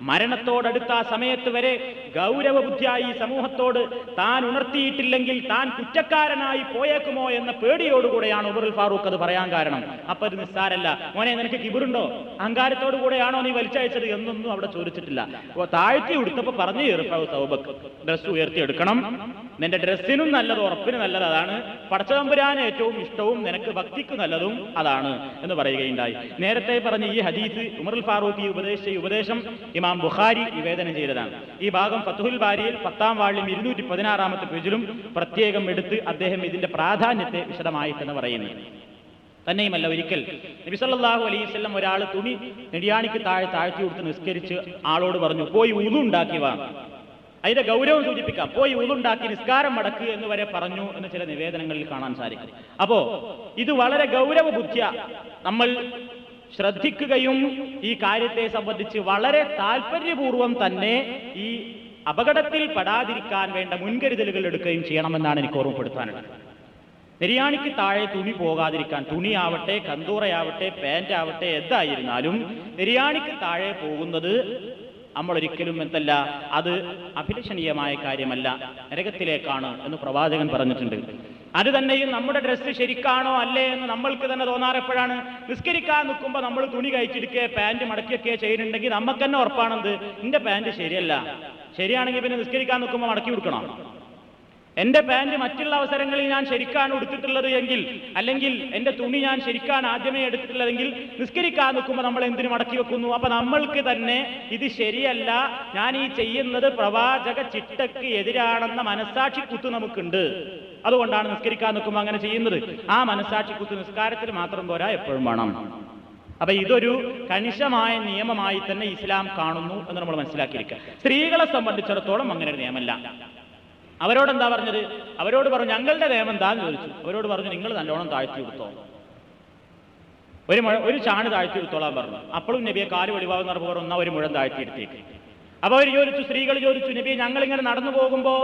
മരണത്തോടടുത്ത ആ സമയത്ത് വരെ ഗൗരവബുദ്ധിയായി സമൂഹത്തോട് താൻ ഉണർത്തിയിട്ടില്ലെങ്കിൽ താൻ കുറ്റക്കാരനായി പോയേക്കുമോ എന്ന പേടിയോടുകൂടെയാണ് ഉമർ അൽ ഫാറൂഖ് അത് പറയാൻ കാരണം. അപ്പൊ അത് നിസ്സാരല്ല. മോനെ, നിനക്ക് കിബറുണ്ടോ, അഹങ്കാരത്തോടു കൂടെയാണോ നീ വലിച്ചയച്ചത് എന്നൊന്നും അവിടെ ചോദിച്ചിട്ടില്ല. താഴ്ത്തി ഉടുത്തപ്പോ പറഞ്ഞു, ഇർഫഉ സൗബക്, ഡ്രസ്സ് ഉയർത്തിയെടുക്കണം, നിന്റെ ഡ്രസ്സിനും നല്ലത്, ഉറപ്പിന് നല്ലത് അതാണ്, പടച്ചതമ്പുരാന് ഏറ്റവും ഇഷ്ടവും നിനക്ക് ഭക്തിക്ക് നല്ലതും അതാണ് എന്ന് പറയുകയുണ്ടായി. നേരത്തെ പറഞ്ഞ ഈ ഹദീസ് ഉമർ അൽ ഫാറൂഖ് ഉപദേശിച്ച ഉപദേശം ഇമാം ബുഖാരി നിവേദനം ചെയ്തതാണ്. ഈ ഭാഗം ഫത്ഹുൽ ബാരിയിൽ 10-ാം വാള്യം 216-ാമത്തെ പേജിലും പ്രത്യേകം എടുത്ത് അദ്ദേഹം ഇതിന്റെ പ്രാധാന്യത്തെ വിശദമായിട്ടെന്ന് പറയുന്നു. തന്നെയുമല്ല, ഒരിക്കൽ നബി സല്ലല്ലാഹു അലൈഹി വസല്ലം ഒരാൾ തുണി നെടിയാണിക്ക് താഴ്ത്തി കൊടുത്ത് നിസ്കരിച്ച് ആളോട് പറഞ്ഞു, പോയി ഉളു ഉണ്ടാക്കി വാ. അതിന്റെ ഗൗരവം സൂചിപ്പിക്കാം, പോയി ഉളുണ്ടാക്കി നിസ്കാരം മടക്കുക എന്ന് വരെ പറഞ്ഞു എന്ന് ചില നിവേദനങ്ങളിൽ കാണാൻ സാധിക്കും. അപ്പോ ഇത് വളരെ ഗൗരവ ബുദ്ധിയ നമ്മൾ ശ്രദ്ധിക്കുകയും ഈ കാര്യത്തെ സംബന്ധിച്ച് വളരെ താല്പര്യപൂർവം തന്നെ ഈ അപകടത്തിൽ പെടാതിരിക്കാൻ വേണ്ട മുൻകരുതലുകൾ എടുക്കുകയും ചെയ്യണമെന്നാണ് എനിക്ക് ഓർമ്മപ്പെടുത്താനുള്ളത്. നെരിയാണിക്ക് താഴെ തുണി പോകാതിരിക്കാൻ, തുണിയാവട്ടെ, കന്തൂറയാവട്ടെ, പാൻ്റാവട്ടെ, എന്തായിരുന്നാലും നെരിയാണിക്ക് താഴെ പോകുന്നത് നമ്മൾ ഒരിക്കലും എന്തല്ല, അത് അഭിലഷണീയമായ കാര്യമല്ല, നരകത്തിലേക്കാണ് എന്ന് പ്രവാചകൻ പറഞ്ഞിട്ടുണ്ട്. അത് തന്നെയും നമ്മുടെ ഡ്രസ്സ് ശരിക്കാണോ അല്ലേ എന്ന് നമ്മൾക്ക് തന്നെ തോന്നാറെപ്പോഴാണ്? നിസ്കരിക്കാൻ നിൽക്കുമ്പോൾ നമ്മൾ തുണി കഴിച്ചെടുക്കുക, പാൻറ് മടക്കിയൊക്കെ ചെയ്യുന്നുണ്ടെങ്കിൽ നമുക്ക് തന്നെ ഉറപ്പാണെന്ത്, എന്റെ പാൻറ് ശരിയല്ല. ശരിയാണെങ്കിൽ പിന്നെ നിസ്കരിക്കാൻ നിൽക്കുമ്പോൾ മടക്കി കൊടുക്കണം. എന്റെ പാൻറ് മറ്റുള്ള അവസരങ്ങളിൽ ഞാൻ ശരിക്കാണ് എടുത്തിട്ടുള്ളത് എങ്കിൽ, അല്ലെങ്കിൽ എന്റെ തുണി ഞാൻ ശരിക്കാണ് ആദ്യമേ എടുത്തിട്ടുള്ളതെങ്കിൽ നിസ്കരിക്കാൻ നിൽക്കുമ്പോൾ നമ്മൾ എന്തിനു മടക്കി വെക്കുന്നു? അപ്പൊ നമ്മൾക്ക് തന്നെ ഇത് ശരിയല്ല, ഞാൻ ഈ ചെയ്യുന്നത് പ്രവാചക ചിട്ടക്ക് എതിരാണെന്ന മനസ്സാക്ഷി കുത്ത് നമുക്കുണ്ട്. അതുകൊണ്ടാണ് നിസ്കരിക്കാൻ നിൽക്കുമ്പോൾ അങ്ങനെ ചെയ്യുന്നത്. ആ മനസ്സാക്ഷി കുത്ത് നിസ്കാരത്തിൽ മാത്രം പോരാ, എപ്പോഴും വേണം. അപ്പൊ ഇതൊരു കണിശമായ നിയമമായി തന്നെ ഇസ്ലാം കാണുന്നു എന്ന് നമ്മൾ മനസ്സിലാക്കിയിരിക്കുക. സ്ത്രീകളെ സംബന്ധിച്ചിടത്തോളം അങ്ങനെ ഒരു നിയമമല്ല. അവരോട് എന്താ പറഞ്ഞത്? അവരോട് പറഞ്ഞു, ഞങ്ങളുടെ നിയമം എന്താന്ന് ചോദിച്ചു. അവരോട് പറഞ്ഞു, നിങ്ങൾ നല്ലോണം താഴ്ത്തി കൊടുത്തോ. ഒരു ചാണ് താഴ്ത്തി എടുത്തോളാൻ പറഞ്ഞു. അപ്പോഴും നബിയെ കാല് വെളിവാകുന്ന പറഞ്ഞപ്പോൾ ഒന്നാ ഒരു മുഴം താഴ്ത്തിയെടുത്തേക്ക്. അപ്പോൾ അവർ ചോദിച്ചു, സ്ത്രീകൾ ചോദിച്ചു, നബിയെ ഞങ്ങളിങ്ങനെ നടന്നു പോകുമ്പോൾ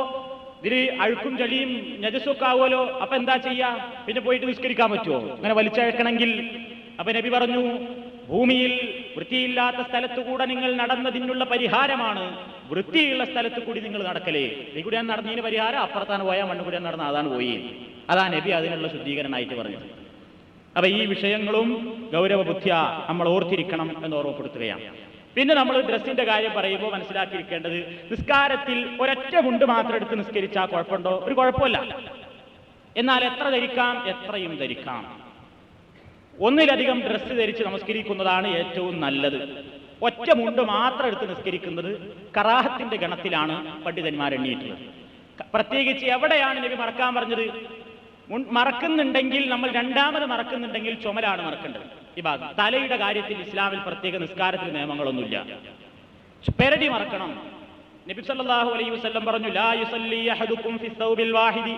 ഇതിൽ അഴുക്കും ചെളിയും നജസ്സൊക്കെ ആവുമല്ലോ, അപ്പൊ എന്താ ചെയ്യാ? പിന്നെ പോയിട്ട് നിസ്കരിക്കാൻ പറ്റുമോ അങ്ങനെ വലിച്ചഴക്കണമെങ്കിൽ? അപ്പൊ നബി പറഞ്ഞു, ഭൂമിയിൽ വൃത്തിയില്ലാത്ത സ്ഥലത്ത് കൂടെ നിങ്ങൾ നടന്നതിനുള്ള പരിഹാരമാണ് വൃത്തിയുള്ള സ്ഥലത്ത് കൂടി നിങ്ങൾ നടക്കലേ. ഈ കൂടി ഞാൻ നടന്നതിന് പരിഹാരം അപ്പുറത്താണ് പോയാൽ മണ്ണു കൂടി നടന്ന അതാണ് പോയി. അതാ നബി അതിനുള്ള ശുദ്ധീകരണമായിട്ട് പറഞ്ഞത്. അപ്പൊ ഈ വിഷയങ്ങളും ഗൗരവബുദ്ധിയ നമ്മൾ ഓർത്തിരിക്കണം എന്ന് ഓർമ്മപ്പെടുത്തുകയാണ്. പിന്നെ നമ്മൾ ഡ്രസ്സിന്റെ കാര്യം പറയുമ്പോൾ മനസ്സിലാക്കിയിരിക്കേണ്ടത്, നിസ്കാരത്തിൽ ഒരൊറ്റ മുണ്ട് മാത്രം എടുത്ത് നിസ്കരിച്ചാൽ കുഴപ്പമുണ്ടോ? ഒരു കുഴപ്പമില്ല. എന്നാൽ എത്ര ധരിക്കാം? എത്രയും ധരിക്കാം. ഒന്നിലധികം ഡ്രസ്സ് ധരിച്ച് നമസ്കരിക്കുന്നതാണ് ഏറ്റവും നല്ലത്. ഒറ്റ മുണ്ട് മാത്രം എടുത്ത് നിസ്കരിക്കുന്നത് കറാഹത്തിന്റെ ഗണത്തിലാണ് പണ്ഡിതന്മാർ എണ്ണിയിട്ടുള്ളത്. പ്രത്യേകിച്ച് എവിടെയാണ് നബി മറക്കാൻ പറഞ്ഞത്? മറക്കുന്നുണ്ടെങ്കിൽ, നമ്മൾ രണ്ടാമത് മറക്കുന്നുണ്ടെങ്കിൽ ചുമലാണ് മറക്കേണ്ടത്. ഈ ഭാഗം തലയുടെ കാര്യത്തിൽ ഇസ്ലാമിൽ പ്രത്യേക നിസ്കാരത്തിൽ നിയമങ്ങളൊന്നുമില്ല. പെരടി മറക്കണം. നബി സല്ലല്ലാഹു അലൈഹി വസല്ലം പറഞ്ഞു, ലാ യുസല്ലി അഹദുക്കും ഫി സൗബിൽ വാഹിദി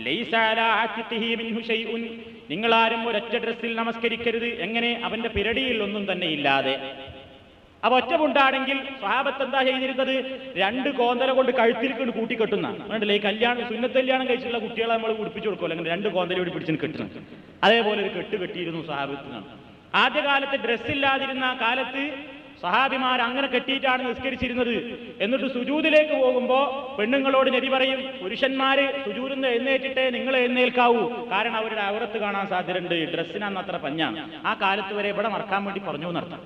ലൈസ അലാ ആതിഖിഹി മിൻഹു ഷൈഉൻ. നിങ്ങളാരും ഒരൊറ്റ ഡ്രസ്സിൽ നമസ്കരിക്കരുത്. എങ്ങനെ? അവന്റെ പിരടിയിൽ ഒന്നും തന്നെ ഇല്ലാതെ. അപ്പൊ ഒറ്റ മുണ്ടാണെങ്കിൽ സ്വഹാബത്ത് എന്താ ചെയ്തിരുന്നത്? 2 കോന്തല കൊണ്ട് കഴുത്തിലേക്ക് കൂട്ടിക്കെട്ടുന്ന വേണ്ടല്ലേ? ഈ കല്യാണം, സുന്നത്ത് കല്യാണം കഴിച്ചിട്ടുള്ള കുട്ടികളെ നമ്മൾ ഉടുപ്പിച്ചു കൊടുക്കുമല്ലോ, അങ്ങനെ 2 കോന്തലോട് പിടിച്ചിന് കെട്ടുന്നത്. അതേപോലെ ഒരു കെട്ട് കെട്ടിയിരുന്നു സ്വഹാബത്തിനാണ്. ആദ്യകാലത്ത് ഡ്രസ്സില്ലാതിരുന്ന കാലത്ത് സഹാബിമാർ അങ്ങനെ കെട്ടിയിട്ടാണ് നിസ്കരിച്ചിരുന്നത്. എന്നിട്ട് സുജൂദിലേക്ക് പോകുമ്പോൾ പെണ്ണുങ്ങളോട് നബി പറയും, പുരുഷന്മാര് സുജൂദിൽ എഴുന്നേറ്റിട്ടേ നിങ്ങൾ എഴുന്നേൽക്കാവൂ, കാരണം അവരുടെ ഔറത്ത് കാണാൻ സാധ്യതയുണ്ട്, ഡ്രസ്സിനാന്ന് അത്ര പഞ്ഞാണ്. ആ കാലത്ത് വരെ ഇവിടെ മറക്കാൻ വേണ്ടി പറഞ്ഞു എന്നർത്ഥം.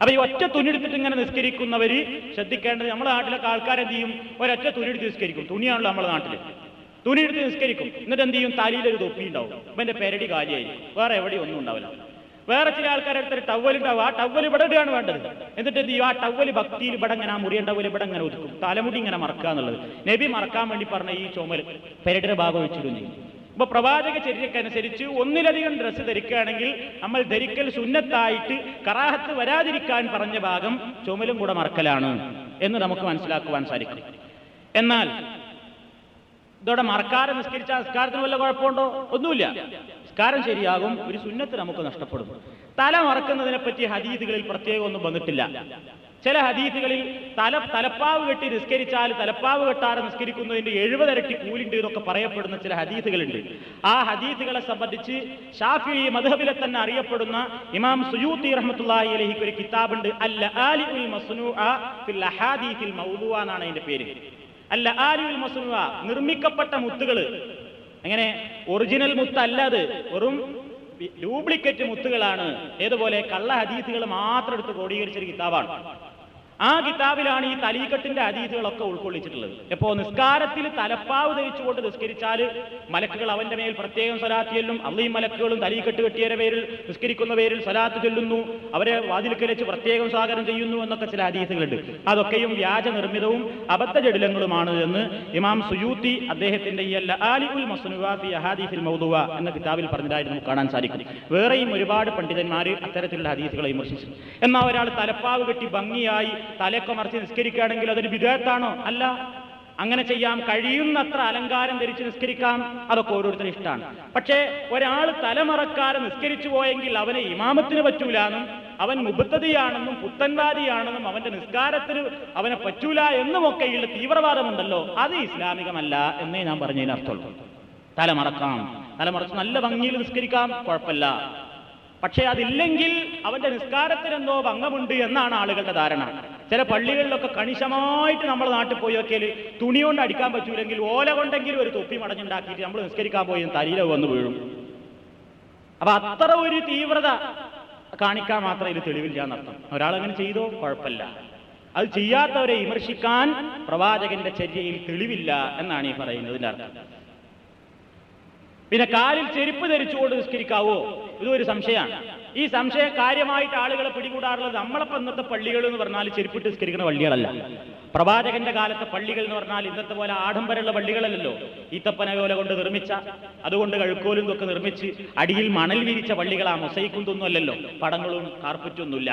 അപ്പൊ ഈ ഒറ്റ തുണിയെടുത്തിട്ട് ഇങ്ങനെ നിസ്കരിക്കുന്നവര് ശ്രദ്ധിക്കേണ്ടത്, നമ്മുടെ നാട്ടിലൊക്കെ ആൾക്കാരെന്ത് ചെയ്യും? ഒരൊറ്റ തുണിയെടുത്ത് നിസ്കരിക്കും. തുണിയാണല്ലോ നമ്മുടെ നാട്ടില്. തുണിയെടുത്ത് നിസ്കരിക്കും. എന്നിട്ട് എന്ത് ചെയ്യും? തലയിലൊരു തൊപ്പി ഉണ്ടാവും. അപ്പൊ എന്റെ പെരടി കാലിയായിരിക്കും. വേറെ എവിടെയും ഒന്നും ഉണ്ടാവില്ല. വേറെ ചില ആൾക്കാരെടുത്തൊരു ടവൽ ഉണ്ടാവും. ആ ടവൽ ഇവിടെ ഇടുകയാണ് വേണ്ടത്. എന്നിട്ട് എന്ത് ചെയ്യും? ആ ടവൽ ഭക്തിയിൽ ഇവിടെ ഇങ്ങനെ, ആ മുറിയൻ ടവൽ ഇവിടെ ഇങ്ങനെ ഒതുക്കും. തലമുടി ഇങ്ങനെ മറക്കുക എന്നുള്ളത് നബി മറക്കാൻ വേണ്ടി പറഞ്ഞ ഈ ചുമൽ പെരടിയുടെ ഭാഗം വെച്ചിടും ചെയ്യും. അപ്പൊ പ്രവാചക ചര്യക്കനുസരിച്ച് ഒന്നിലധികം ഡ്രസ്സ് ധരിക്കുകയാണെങ്കിൽ നമ്മൾ ധരിക്കൽ സുന്നത്തായിട്ട് കറാഹത്ത് വരാതിരിക്കാൻ പറഞ്ഞ ഭാഗം ചുമലും കൂടെ മറക്കലാണ് എന്ന് നമുക്ക് മനസ്സിലാക്കുവാൻ സാധിക്കും. എന്നാൽ ഇതോടെ മറക്കാതെ നിസ്കരിച്ച നിസ്കാരത്തിന് വല്ല കുഴപ്പമുണ്ടോ? ഒന്നുമില്ല. നിസ്കാരം ശരിയാകും, ഒരു സുന്നത്ത് നമുക്ക് നഷ്ടപ്പെടും. തല മറക്കുന്നതിനെ പറ്റി ഹദീസുകളിൽ പ്രത്യേകം ഒന്നും വന്നിട്ടില്ല. ചില ഹദീസുകളിൽ തലപ്പാവ് കെട്ടി നിസ്കരിച്ചാൽ തലപ്പാവ് കെട്ടാതെ നിസ്കരിക്കുന്നതിന്റെ 70 ഇരട്ടി കൂലിണ്ട് എന്നൊക്കെ പറയപ്പെടുന്ന ചില ഹദീസുകളുണ്ട്. ആ ഹദീസുകളെ സംബന്ധിച്ച് ഷാഫിഈ മദ്ഹബിലെ തന്നെ അറിയപ്പെടുന്ന ഇമാം സുയൂത്തി റഹ്മത്തുള്ളാഹി അലൈഹിക്ക് ഒരു കിതാബുണ്ട്, അൽ-ലആലിഉൽ മസ്നൂഅ ഫിൽ അഹാദീസിൽ മൗദൂഅ എന്നാണ് അതിന്റെ പേര്. അൽ-ലആലിഉൽ മസ്നൂഅ, നിർമ്മിക്കപ്പെട്ട മുത്തുകൾ. എങ്ങനെ? ഒറിജിനൽ മുത്ത് അല്ലാതെ വെറും ഡ്യൂപ്ലിക്കേറ്റ് മുത്തുകളാണ്. ഏതുപോലെ? കള്ള ഹദീസുകൾ മാത്രം എടുത്ത് ക്രോഡീകരിച്ചൊരു കിതാബാണ്. ആ കിതാബിലാണ് ഈ തലീക്കെട്ടിന്റെ ഹദീസുകളൊക്കെ ഉൾക്കൊള്ളിച്ചിട്ടുള്ളത്. എപ്പോ നിസ്കാരത്തിൽ തലപ്പാവ് ധരിച്ചുകൊണ്ട് നിസ്കരിച്ചാൽ മലക്കുകൾ അവന്റെ മേൽ പ്രത്യേകം സ്വലാത്ത് ചൊല്ലും. അള്ളയും മലക്കുകളും തലീക്കെട്ട് കെട്ടിയവരുടെ പേരിൽ നിസ്കരിക്കുന്ന പേരിൽ സ്വലാത്ത് ചൊല്ലുന്നു, അവരെ വാതിൽക്കൽ വെച്ച് പ്രത്യേകം സ്വാഗതം ചെയ്യുന്നു എന്നൊക്കെ ചില ഹദീസുകളുണ്ട്. അതൊക്കെയും വ്യാജ നിർമ്മിതവും അബദ്ധജടിലങ്ങളുമാണ് എന്ന് ഇമാം സുയൂത്തി അദ്ദേഹത്തിന്റെ ഈ അൽ-ലആലിഉൽ മസ്നൂഅ ഫി അഹാദീസിൽ മൗദൂഅ എന്ന കിതാബിൽ പറഞ്ഞതായിട്ട് നമുക്ക് കാണാൻ സാധിക്കും. വേറെയും ഒരുപാട് പണ്ഡിതന്മാർ അത്തരത്തിലുള്ള ഹദീസുകളെ വിമർശിച്ചു. എന്നാൽ ഒരാൾ തലപ്പാവ് കെട്ടി ഭംഗിയായി തലയൊക്കെ മറിച്ച് നിസ്കരിക്കുകയാണെങ്കിൽ അതൊരു ബിദ്അത്താണോ? അല്ല. അങ്ങനെ ചെയ്യാം. കഴിയുന്നത്ര അലങ്കാരം ധരിച്ച് നിസ്കരിക്കാം. അതൊക്കെ ഓരോരുത്തരും ഇഷ്ടമാണ്. പക്ഷേ ഒരാൾ തലമറക്കാതെ നിസ്കരിച്ചു പോയെങ്കിൽ അവനെ ഇമാമത്തിന് പറ്റൂലാന്നും അവൻ മുബ്തദിയാണെന്നും പുത്തൻവാദിയാണെന്നും അവന്റെ നിസ്കാരത്തിന് അവനെ പറ്റൂല എന്നുമൊക്കെയുള്ള തീവ്രവാദമുണ്ടല്ലോ, അത് ഇസ്ലാമികമല്ല എന്നേ ഞാൻ പറഞ്ഞതിന് അർത്ഥമുള്ളൂ. തലമറക്കാം, തലമറച്ച് നല്ല ഭംഗിയിൽ നിസ്കരിക്കാം, കുഴപ്പമില്ല. പക്ഷേ അതില്ലെങ്കിൽ അവന്റെ നിസ്കാരത്തിനെന്തോ ഭംഗമുണ്ട് എന്നാണ് ആളുകളുടെ ധാരണ. ചില പള്ളികളിലൊക്കെ കണിശമായിട്ട് നമ്മുടെ നാട്ടിൽ പോയി നോക്കിയാൽ തുണി കൊണ്ട് അടിക്കാൻ പറ്റൂലെങ്കിൽ ഓല കൊണ്ടെങ്കിലും ഒരു തൊപ്പി മടഞ്ഞുണ്ടാക്കിയിട്ട് നമ്മൾ നിസ്കരിക്കാൻ പോയി തലയിൽ വന്ന് വീഴും. അപ്പൊ അത്ര ഒരു തീവ്രത കാണിക്കാൻ മാത്രം ഇത് തെളിവില്ല എന്നർത്ഥം. ഒരാളങ്ങനെ ചെയ്തോ കുഴപ്പമില്ല. അത് ചെയ്യാത്തവരെ വിമർശിക്കാൻ പ്രവാചകന്റെ ചര്യയിൽ തെളിവില്ല എന്നാണ് ഈ പറയുന്നതിന്റെ അർത്ഥം. പിന്നെ കാലിൽ ചെരുപ്പ് ധരിച്ചുകൊണ്ട് നിസ്കരിക്കാവോ? ഇതൊരു സംശയമാണ്. ഈ സംശയം കാര്യമായിട്ട് ആളുകളെ പിടികൂടാറുള്ളത് നമ്മളപ്പം ഇന്നത്തെ പള്ളികൾ എന്ന് പറഞ്ഞാൽ ചെരുപ്പിട്ട് നിസ്കരിക്കുന്ന പള്ളികളല്ല. പ്രവാചകന്റെ കാലത്തെ പള്ളികൾ എന്ന് പറഞ്ഞാൽ ഇന്നത്തെ പോലെ ആഡംബരമുള്ള പള്ളികളല്ലല്ലോ. ഈത്തപ്പന പോലെ കൊണ്ട് നിർമ്മിച്ച, അതുകൊണ്ട് കഴുക്കോലും ഒക്കെ നിർമ്മിച്ച് അടിയിൽ മണൽ വിരിച്ച പള്ളികളാ. മൊസൈക്കൊന്നും അല്ലല്ലോ, പടങ്ങളും കാർപ്പറ്റൊന്നുമില്ല.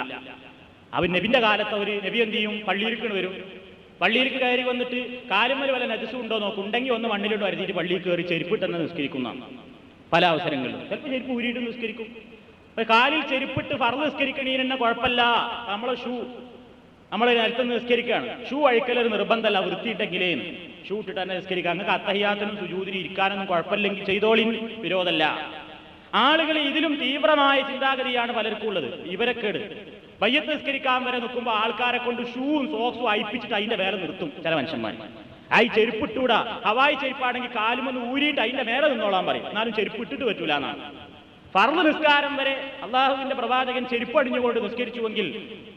അവൻ നബിന്റെ കാലത്ത് ഒരു നബി എന്ത് ചെയ്യും? പള്ളിയിലേക്ക് വരും. പള്ളിയിലേക്ക് കയറി വന്നിട്ട് കാലുമ്മൽ വല്ല നജസും ഉണ്ടോ നോക്കും. ഉണ്ടെങ്കിൽ ഒന്ന് മണ്ണിലോട്ട് വരുത്തിയിട്ട് പള്ളിയിൽ കയറി ചെരുപ്പിട്ട് തന്നെ നിസ്കരിക്കുന്നതാണ് പല അവസരങ്ങളിലും. ചിലപ്പോൾ ചെരുപ്പ് ഊരിയിട്ട് നിസ്കരിക്കും. കാലിൽ ചെരുപ്പിട്ട് ഫർള് നിസ്കരിക്കണീന് കുഴപ്പമില്ല. നമ്മളെ നമ്മൾ നിലത്ത് നിസ്കരിക്കുകയാണ്, ഷൂ അഴിക്കലൊരു നിർബന്ധമല്ല, വൃത്തിയിട്ടെങ്കിലേ ഷൂ ഇട്ടിട്ട് തന്നെ നിസ്കരിക്കുക. അങ്ങക്ക് അത്തഹിയാത്തിനും സുജൂദിനും ഇരിക്കാനൊന്നും കുഴപ്പമില്ലെങ്കിൽ ചെയ്തോളിൻ, വിരോധമല്ല. ആളുകൾ ഇതിലും തീവ്രമായ ചിന്താഗതിയാണ് പലർക്കും ഉള്ളത്. ഇവരൊക്കെ മയ്യത്ത് നിസ്കരിക്കാൻ വരെ നിൽക്കുമ്പോൾ ആൾക്കാരെ കൊണ്ട് ഷൂവും സോക്സും അയപ്പിച്ചിട്ട് അതിന്റെ മേലെ നിർത്തും ചില മനുഷ്യന്മാർ. ചെരുപ്പിട്ടൂടാ, ഹവായി ചെരുപ്പാണെങ്കിൽ കാലുമൊന്ന് ഊരിയിട്ട് അതിന്റെ മേലെ നിന്നോളാൻ പറയും, എന്നാലും ചെരുപ്പ് ഇട്ടിട്ട് പറ്റൂല എന്നാണ്. ഫർള് നിസ്കാരം വരെ അള്ളാഹുവിന്റെ പ്രവാചകൻ ചെരുപ്പണിഞ്ഞുകൊണ്ട് നിസ്കരിച്ചുവെങ്കിൽ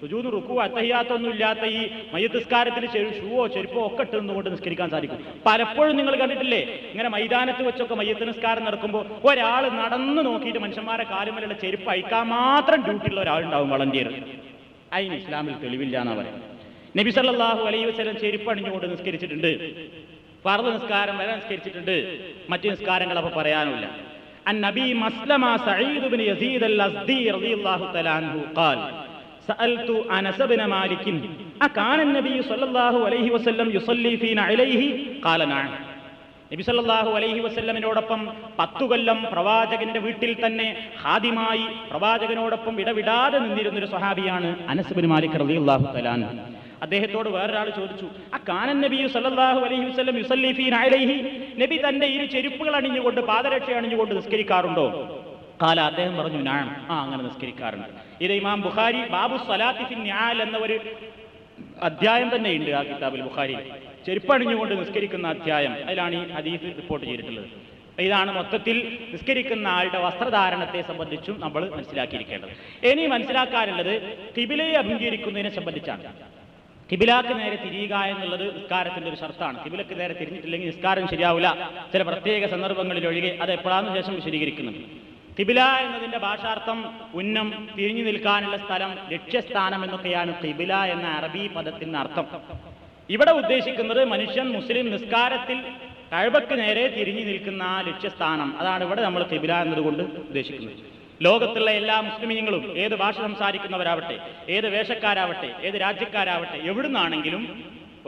സുജൂദ് റുക്കൂ അത്തഹിയാത്തൊന്നും ഇല്ലാത്ത ഈ മയ്യത്ത് നിസ്കാരത്തിൽ ഷൂവോ ചെരുപ്പോ ഒക്കെ ഇട്ടുകൊണ്ട് നിസ്കരിക്കാൻ സാധിക്കും. പലപ്പോഴും നിങ്ങൾ കണ്ടിട്ടില്ലേ, ഇങ്ങനെ മൈതാനത്ത് വെച്ചൊക്കെ മയ്യത്ത് നിസ്കാരം നടക്കുമ്പോൾ ഒരാൾ നടന്നു നോക്കിയിട്ട് മനുഷ്യന്മാരെ കാലുമേലുള്ള ചെരുപ്പ് അയക്കാൻ മാത്രം ഡ്യൂട്ടിയുള്ള ഒരാളുണ്ടാവും, വളണ്ടിയർ. അതിന് ഇസ്ലാമിൽ തെളിവില്ല എന്നാ പറയും. നബി സല്ലല്ലാഹു അലൈഹി വസല്ലം ചെരുപ്പണിഞ്ഞുകൊണ്ട് നിസ്കരിച്ചിട്ടുണ്ട്, ഫർള് നിസ്കാരം വരെ നിസ്കരിച്ചിട്ടുണ്ട്. മറ്റു നിസ്കാരങ്ങൾ അപ്പോൾ പറയാനുമില്ല. النبي مسلم سعيد بن يزيد الأزدي رضي الله تعالى عنه قال سألت أنس بن مالك أكان النبي صلى الله عليه وسلم يصلي فينا عليه قال نعم. നബി സല്ലല്ലാഹു അലൈഹി വസല്ലമിനോടൊപ്പം 10 കൊല്ലം പ്രവാചകന്റെ വീട്ടിൽ തന്നെ ഖാദിമായി പ്രവാചകനോടൊപ്പം ഇടവിടാതെ നിന്നിരുന്നൊരു സ്വഹാബിയാണ് അനസ് ബിൻ മാലിക് റളിയല്ലാഹു തആല അൻഹു. അദ്ദേഹത്തോട് വേറൊരാൾ ചോദിച്ചു, അക്കാനൻ നബി സല്ലല്ലാഹു അലൈഹി വസല്ലം യുസല്ലി ഫീനാ അലൈഹി, നബി തന്റെ ഈ ചെരുപ്പുകൾ അണിഞ്ഞുകൊണ്ട് പാദരക്ഷ അണിഞ്ഞുകൊണ്ട് നിസ്കരിക്കാറുണ്ടോ? കാല, അദ്ദേഹം പറഞ്ഞു നഅം, അങ്ങനെ നിസ്കരിക്കാറുണ്ട്. ഇത് ഇമാം ബുഖാരി ബാബു സ്വലാത്തി ഫി നിആൽ എന്ന ഒരു അധ്യായം തന്നെ ഉണ്ട് ആ കിതാബിൽ ബുഖാരി, ചെരുപ്പണിഞ്ഞുകൊണ്ട് നിസ്കരിക്കുന്ന അധ്യായം. അതിലാണ് ഈ ഹദീസ് റിപ്പോർട്ട് ചെയ്തിട്ടുള്ളത്. ഇതാണ് മൊത്തത്തിൽ നിസ്കരിക്കുന്ന ആളുടെ വസ്ത്രധാരണത്തെ സംബന്ധിച്ചും നമ്മൾ മനസ്സിലാക്കിയിരിക്കേണ്ടത്. ഇനി മനസ്സിലാക്കാനുള്ളത് ഖിബിലയെ അഭിമുഖീകരിക്കുന്നതിനെ സംബന്ധിച്ചാണ്. ഖിബിലക്ക് നേരെ തിരിയുക എന്നുള്ളത് നിസ്കാരത്തിന്റെ ഒരു ഷർത്താണ്. ഖിബിലക്ക് നേരെ തിരിഞ്ഞിട്ടില്ലെങ്കിൽ നിസ്കാരം ശരിയാവില്ല, ചില പ്രത്യേക സന്ദർഭങ്ങളിൽ ഒഴികെ. അത് എപ്പോഴാണ് ശേഷം വിശദീകരിക്കുന്നുണ്ട്. ഖിബില എന്നതിന്റെ ഭാഷാർത്ഥം ഉന്നം, തിരിഞ്ഞു നിൽക്കാനുള്ള സ്ഥലം, ലക്ഷ്യസ്ഥാനം എന്നൊക്കെയാണ് ഖിബില എന്ന അറബി പദത്തിന്റെ അർത്ഥം. ഇവിടെ ഉദ്ദേശിക്കുന്നത് മനുഷ്യൻ മുസ്ലിം നിസ്കാരത്തിൽ കഅബക്ക് നേരെ തിരിഞ്ഞു നിൽക്കുന്ന ആ ലക്ഷ്യസ്ഥാനം, അതാണ് ഇവിടെ നമ്മൾ ഖിബില എന്നതുകൊണ്ട് ഉദ്ദേശിക്കുന്നത്. ലോകത്തുള്ള എല്ലാ മുസ്ലിമീങ്ങളും ഏത് ഭാഷ സംസാരിക്കുന്നവരാവട്ടെ, ഏത് വേഷക്കാരാവട്ടെ, ഏത് രാജ്യക്കാരാവട്ടെ, എവിടുന്നാണെങ്കിലും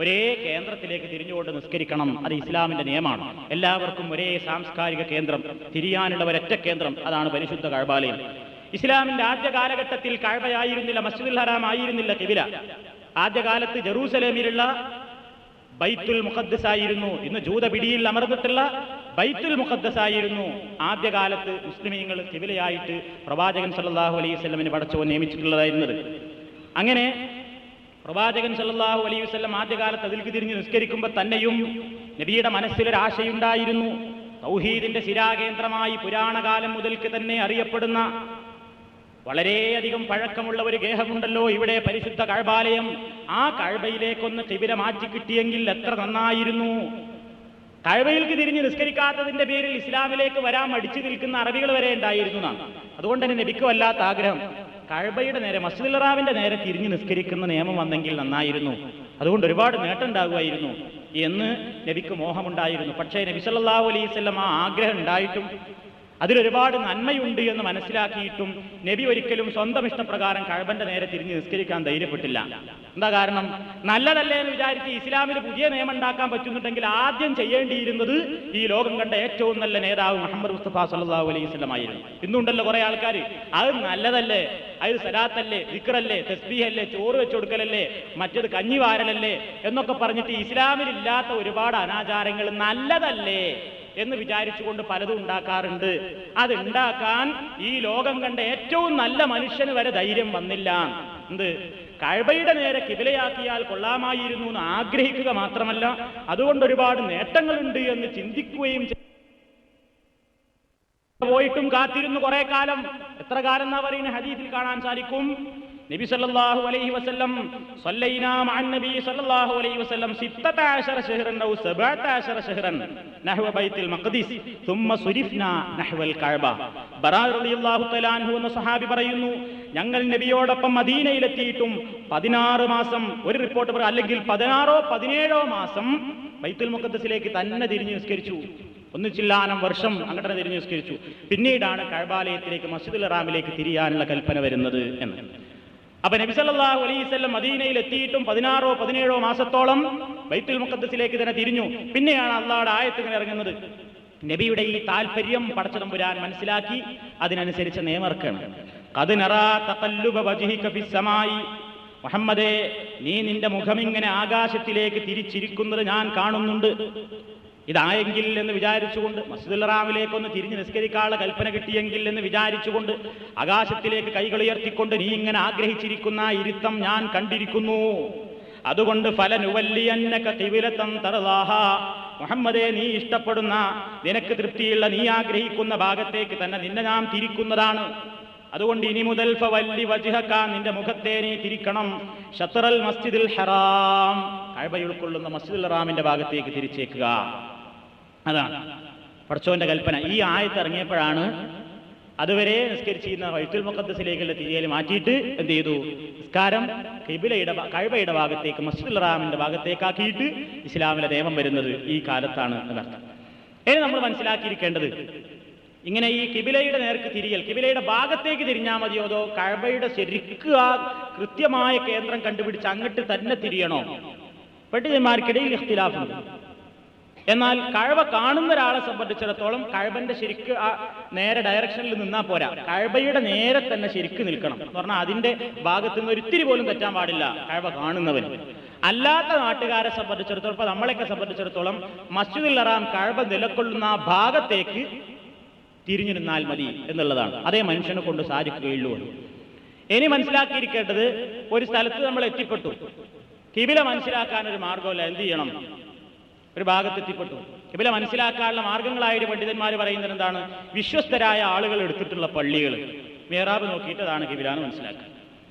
ഒരേ കേന്ദ്രത്തിലേക്ക് തിരിഞ്ഞുകൊണ്ട് നിസ്കരിക്കണം. അത് ഇസ്ലാമിന്റെ നിയമമാണ്. എല്ലാവർക്കും ഒരേ സാംസ്കാരിക കേന്ദ്രം, തിരിയാനുള്ള ഒരൊറ്റ കേന്ദ്രം, അതാണ് പരിശുദ്ധ കഅബാലയം. ഇസ്ലാമിന്റെ ആദ്യ കാലഘട്ടത്തിൽ കഅബയായിരുന്നില്ല, മസ്ജിദുൽ ഹറാം ആയിരുന്നില്ല ഖിബില. ആദ്യകാലത്ത് ജെറൂസലേമിലുള്ള ബൈത്തുൽ മുഖദ്ദസ് ആയിരുന്നു, ഇന്ന് ജൂത പിടിയിൽ അമർന്നിട്ടുള്ള ബൈത്തുൽ മുഖദ്ദസ് ആയിരുന്നു ആദ്യകാലത്ത് മുസ്ലിമീങ്ങൾ ഖിബിലയായിട്ട് പ്രവാചകൻ സല്ലല്ലാഹു അലൈഹി വസല്ലമിനെ പടച്ചവൻ നിയമിച്ചിട്ടുള്ളതായിരുന്നത്. അങ്ങനെ പ്രവാചകൻ സല്ലല്ലാഹു അലൈഹി വസല്ലം ആദ്യകാലത്ത് അതിലേക്ക് തിരിഞ്ഞ് നിസ്കരിക്കുമ്പോൾ തന്നെയും നബിയുടെ മനസ്സിലൊരാശയുണ്ടായിരുന്നു. തൗഹീദിന്റെ ശിരാകേന്ദ്രമായി പുരാണകാലം മുതൽക്ക് തന്നെ അറിയപ്പെടുന്ന വളരെയധികം പഴക്കമുള്ള ഒരു ഗേഹമുണ്ടല്ലോ ഇവിടെ, പരിശുദ്ധ കഅബാലയം. ആ കഅബയിലേക്കൊന്ന് ഖിബില മാറ്റി കിട്ടിയെങ്കിൽ എത്ര നന്നായിരുന്നു. കഅബയിലേക്ക് തിരിഞ്ഞ് നിസ്കരിക്കാത്തതിന്റെ പേരിൽ ഇസ്ലാമിലേക്ക് വരാൻ മടിച്ചു നിൽക്കുന്ന അറബികൾ വരെ ഉണ്ടായിരുന്നു എന്നാണ്. അതുകൊണ്ട് തന്നെ നബിക്ക് വല്ലാത്ത ആഗ്രഹം, കഅബയുടെ നേരെ, മസ്ജിദുൽ ഹറാമിന്റെ നേരെ തിരിഞ്ഞ് നിസ്കരിക്കുന്ന നിയമം വന്നെങ്കിൽ നന്നായിരുന്നു, അതുകൊണ്ട് ഒരുപാട് നേട്ടം ഉണ്ടാകുമായിരുന്നു എന്ന് നബിക്ക് മോഹമുണ്ടായിരുന്നു. പക്ഷേ നബി സല്ലല്ലാഹു അലൈഹി വസല്ലം ആ ആഗ്രഹം ഉണ്ടായിട്ടും അതിലൊരുപാട് നന്മയുണ്ട് എന്ന് മനസ്സിലാക്കിയിട്ടും നബി ഒരിക്കലും സ്വന്തം ഇഷ്ടപ്രകാരം കഅബന്റെ നേരെ തിരിഞ്ഞ് നിസ്കരിക്കാൻ ധൈര്യപ്പെട്ടില്ല. എന്താ കാരണം? നല്ലതല്ലേ എന്ന് വിചാരിച്ച് ഇസ്ലാമിൽ പുതിയ നിയമം ഉണ്ടാക്കാൻ പറ്റുന്നുണ്ടെങ്കിൽ ആദ്യം ചെയ്യേണ്ടിയിരുന്നത് ഈ ലോകം കണ്ട ഏറ്റവും നല്ല നേതാവ് മുഹമ്മദ് മുസ്തഫ സല്ലല്ലാഹു അലൈഹി വസല്ലം ആയിരുന്നു. ഇന്നുണ്ടല്ലോ കുറെ ആൾക്കാർ, അത് നല്ലതല്ലേ, അത് സലാത്തല്ലേ, ദിക്റല്ലേ, തസ്ബീഹല്ലേ, ചോറ് വെച്ച് കൊടുക്കലല്ലേ, മറ്റേത് കഞ്ഞിവാരലല്ലേ എന്നൊക്കെ പറഞ്ഞിട്ട് ഇസ്ലാമിലില്ലാത്ത ഒരുപാട് അനാചാരങ്ങൾ നല്ലതല്ലേ എന്ന് വിചാരിച്ചുകൊണ്ട് പലതും ഉണ്ടാക്കാറുണ്ട്. അത് ഉണ്ടാക്കാൻ ഈ ലോകം കണ്ട ഏറ്റവും നല്ല മനുഷ്യന് വരെ ധൈര്യം വന്നില്ല. എന്ത്? കഅബയുടെ നേരെ ഖിബിലയാക്കിയാൽ കൊള്ളാമായിരുന്നു എന്ന് ആഗ്രഹിക്കുക മാത്രമല്ല, അതുകൊണ്ട് ഒരുപാട് നേട്ടങ്ങളുണ്ട് എന്ന് ചിന്തിക്കുകയും പോയിട്ടും കാത്തിരുന്നു കുറെ കാലം. എത്ര കാലം എന്നാ പറയുന്ന ഹദീസിൽ കാണാൻ സാധിക്കും. നബി സല്ലല്ലാഹു അലൈഹി വസല്ലം സല്ലൈനാ മഅൻ നബി സല്ലല്ലാഹു അലൈഹി വസല്ലം 16 ശഹ്റൻ ഔ 17 ശഹ്റൻ നഹ്വ ബൈത്തുൽ മഖ്ദിസ് ثم സുരിഫ്നാ നഹ്വൽ കഅബ. ബറാ റളിയല്ലാഹു തആല അൻഹു എന്ന സ്വഹാബി പറയുന്നു, ഞങ്ങൾ നബിയോടൊപ്പം മദീനയിലെത്തിയിട്ടും 16 മാസം, ഒരു റിപ്പോർട്ട് പറ, അല്ലെങ്കിൽ 16ഓ 17ഓ മാസം ബൈത്തുൽ മുഖദ്ദസിലേക്ക് തന്നെ തിരിഞ്ഞു നിസ്കരിച്ചു. ഒന്നിച്ചില്ലാനം വർഷം അങ്ങോട്ട് തിരിഞ്ഞു നിസ്കരിച്ചു. പിന്നീടാണ് കഅബാലയത്തിലേക്ക്, മസ്ജിദുൽ ഹറാമിലേക്ക് തിരിയാനുള്ള കൽപ്പന വരുന്നത് എന്ന്. അപ്പൊ നബി സല്ലല്ലാഹു അലൈഹി വസല്ലം മദീനയിൽ എത്തിയിട്ടും 16ഓ 17ഓ മാസത്തോളം ബൈത്തുൽ മുഖദ്ദസിലേക്ക് തന്നെ തിരിഞ്ഞു. പിന്നെയാണ് അള്ളാഹുവിന്റെ ആയത്തുകൾ ഇറങ്ങുന്നത്. നബിയുടെ ഈ താല്പര്യം പടച്ചതമ്പുരാൻ മനസ്സിലാക്കി അതിനനുസരിച്ച് നിയമർക്കാണ്. ഖദ് നറാ തഖല്ലുബ വജ്ഹിക ഫിസ്സമായി, മുഹമ്മദേ നീ നിന്റെ മുഖമിങ്ങനെ ആകാശത്തിലേക്ക് തിരിച്ചിരിക്കുന്നത് ഞാൻ കാണുന്നുണ്ട്. ഇതായെങ്കിൽ എന്ന് വിചാരിച്ചുകൊണ്ട്, മസ്ജിദുൽ ഹറാമിലേക്കൊന്ന് തിരിഞ്ഞ് നിസ്കരിക്കാനുള്ള കൽപ്പന കിട്ടിയെങ്കിൽ എന്ന് വിചാരിച്ചുകൊണ്ട് ആകാശത്തിലേക്ക് കൈകൾ ഉയർത്തിക്കൊണ്ട് നീ ഇങ്ങനെ ആഗ്രഹിച്ചിരിക്കുന്ന ഇരുത്തം ഞാൻ കണ്ടിരിക്കുന്നു. അതുകൊണ്ട് ഫലനുവല്ലിയന്നക ഖിബ്ലതൻ തർളാഹാ, മുഹമ്മദേ നീ ഇഷ്ടപ്പെടുന്ന, നിനക്ക് തൃപ്തിയുള്ള, നീ ആഗ്രഹിക്കുന്ന ഭാഗത്തേക്ക് തന്നെ നിന്നെ നാം തിരിക്കുന്നതാണ്. അതുകൊണ്ട് ഇനി മുതൽ ഫവല്ലി വജ്ഹക, നിന്റെ മുഖത്തെ നീ തിരിക്കണം, ഷത്റൽ മസ്ജിദിൽ ഹറാം, കഅബ ഉൾക്കൊള്ളുന്ന മസ്ജിദുൽ ഹറാമിന്റെ ഭാഗത്തേക്ക് തിരിച്ചേക്കുക. അതാണ് പടച്ചോന്റെ കൽപ്പന. ഈ ആയത്ത് ഇറങ്ങിയപ്പോഴാണ് അതുവരെ നിസ്കരിച്ചിരുന്ന ബൈത്തുൽ മുഖദ്ദസിലേക്കുള്ള തിരിയൽ മാറ്റിയിട്ട് എന്ത് ചെയ്തു, നിസ്കാരം കഅബയുടെ ഭാഗത്തേക്ക് മസ്ജിദുൽ ഹറാമിന്റെ ഭാഗത്തേക്കാക്കിയിട്ട് ഇസ്ലാമിലെ നിയമം വരുന്നത് ഈ കാലത്താണ് എന്നർത്ഥം. ഇനി നമ്മൾ മനസ്സിലാക്കിയിരിക്കേണ്ടത്, ഇങ്ങനെ ഈ കിബിലയുടെ നേർക്ക് തിരിയൽ, കിബിലയുടെ ഭാഗത്തേക്ക് തിരിഞ്ഞാൽ മതിയോ അതോ കഅബയുടെ ശരിക്ക് ആ കൃത്യമായ കേന്ദ്രം കണ്ടുപിടിച്ച് അങ്ങോട്ട് തന്നെ തിരിയണോ? പണ്ഡിതന്മാർക്കിടയിൽ ഇഖ്തിലാഫുണ്ട്. എന്നാൽ കഅബ കാണുന്ന ഒരാളെ സംബന്ധിച്ചിടത്തോളം കഅബന്റെ ശരിക്ക് ആ നേരെ ഡയറക്ഷനിൽ നിന്നാൽ പോരാ, കഅബയുടെ നേരെ തന്നെ ശരിക്ക് നിൽക്കണം എന്ന് പറഞ്ഞാൽ അതിന്റെ ഭാഗത്തു നിന്ന് ഒരിത്തിരി പോലും തെറ്റാൻ പാടില്ല കഅബ കാണുന്നവൻ. അല്ലാത്ത നാട്ടുകാരെ സംബന്ധിച്ചിടത്തോളം, ഇപ്പൊ നമ്മളെയൊക്കെ സംബന്ധിച്ചിടത്തോളം മസ്ജിദുൽ ഹറാം കഅബ നിലകൊള്ളുന്ന ആ ഭാഗത്തേക്ക് തിരിഞ്ഞു നിന്നാൽ മതി എന്നുള്ളതാണ്. അതേ മനുഷ്യനെ കൊണ്ട് സാധിക്കുകയുള്ളൂ. ഇനി മനസ്സിലാക്കിയിരിക്കേണ്ടത്, ഒരു സ്ഥലത്ത് നമ്മൾ എത്തിപ്പെട്ടു, കിബില മനസ്സിലാക്കാൻ ഒരു മാർഗമല്ല, എന്ത് ചെയ്യണം? ഒരു ഭാഗത്തെത്തിപ്പെട്ടു, കിബില മനസ്സിലാക്കാനുള്ള മാർഗങ്ങളായിട്ട് പണ്ഡിതന്മാർ പറയുന്നത് എന്താണ്? വിശ്വസ്തരായ ആളുകൾ എടുത്തിട്ടുള്ള പള്ളികൾ, മിഹ്റാബ് നോക്കിയിട്ടതാണ് കിബിലാന്ന് മനസ്സിലാക്കുക.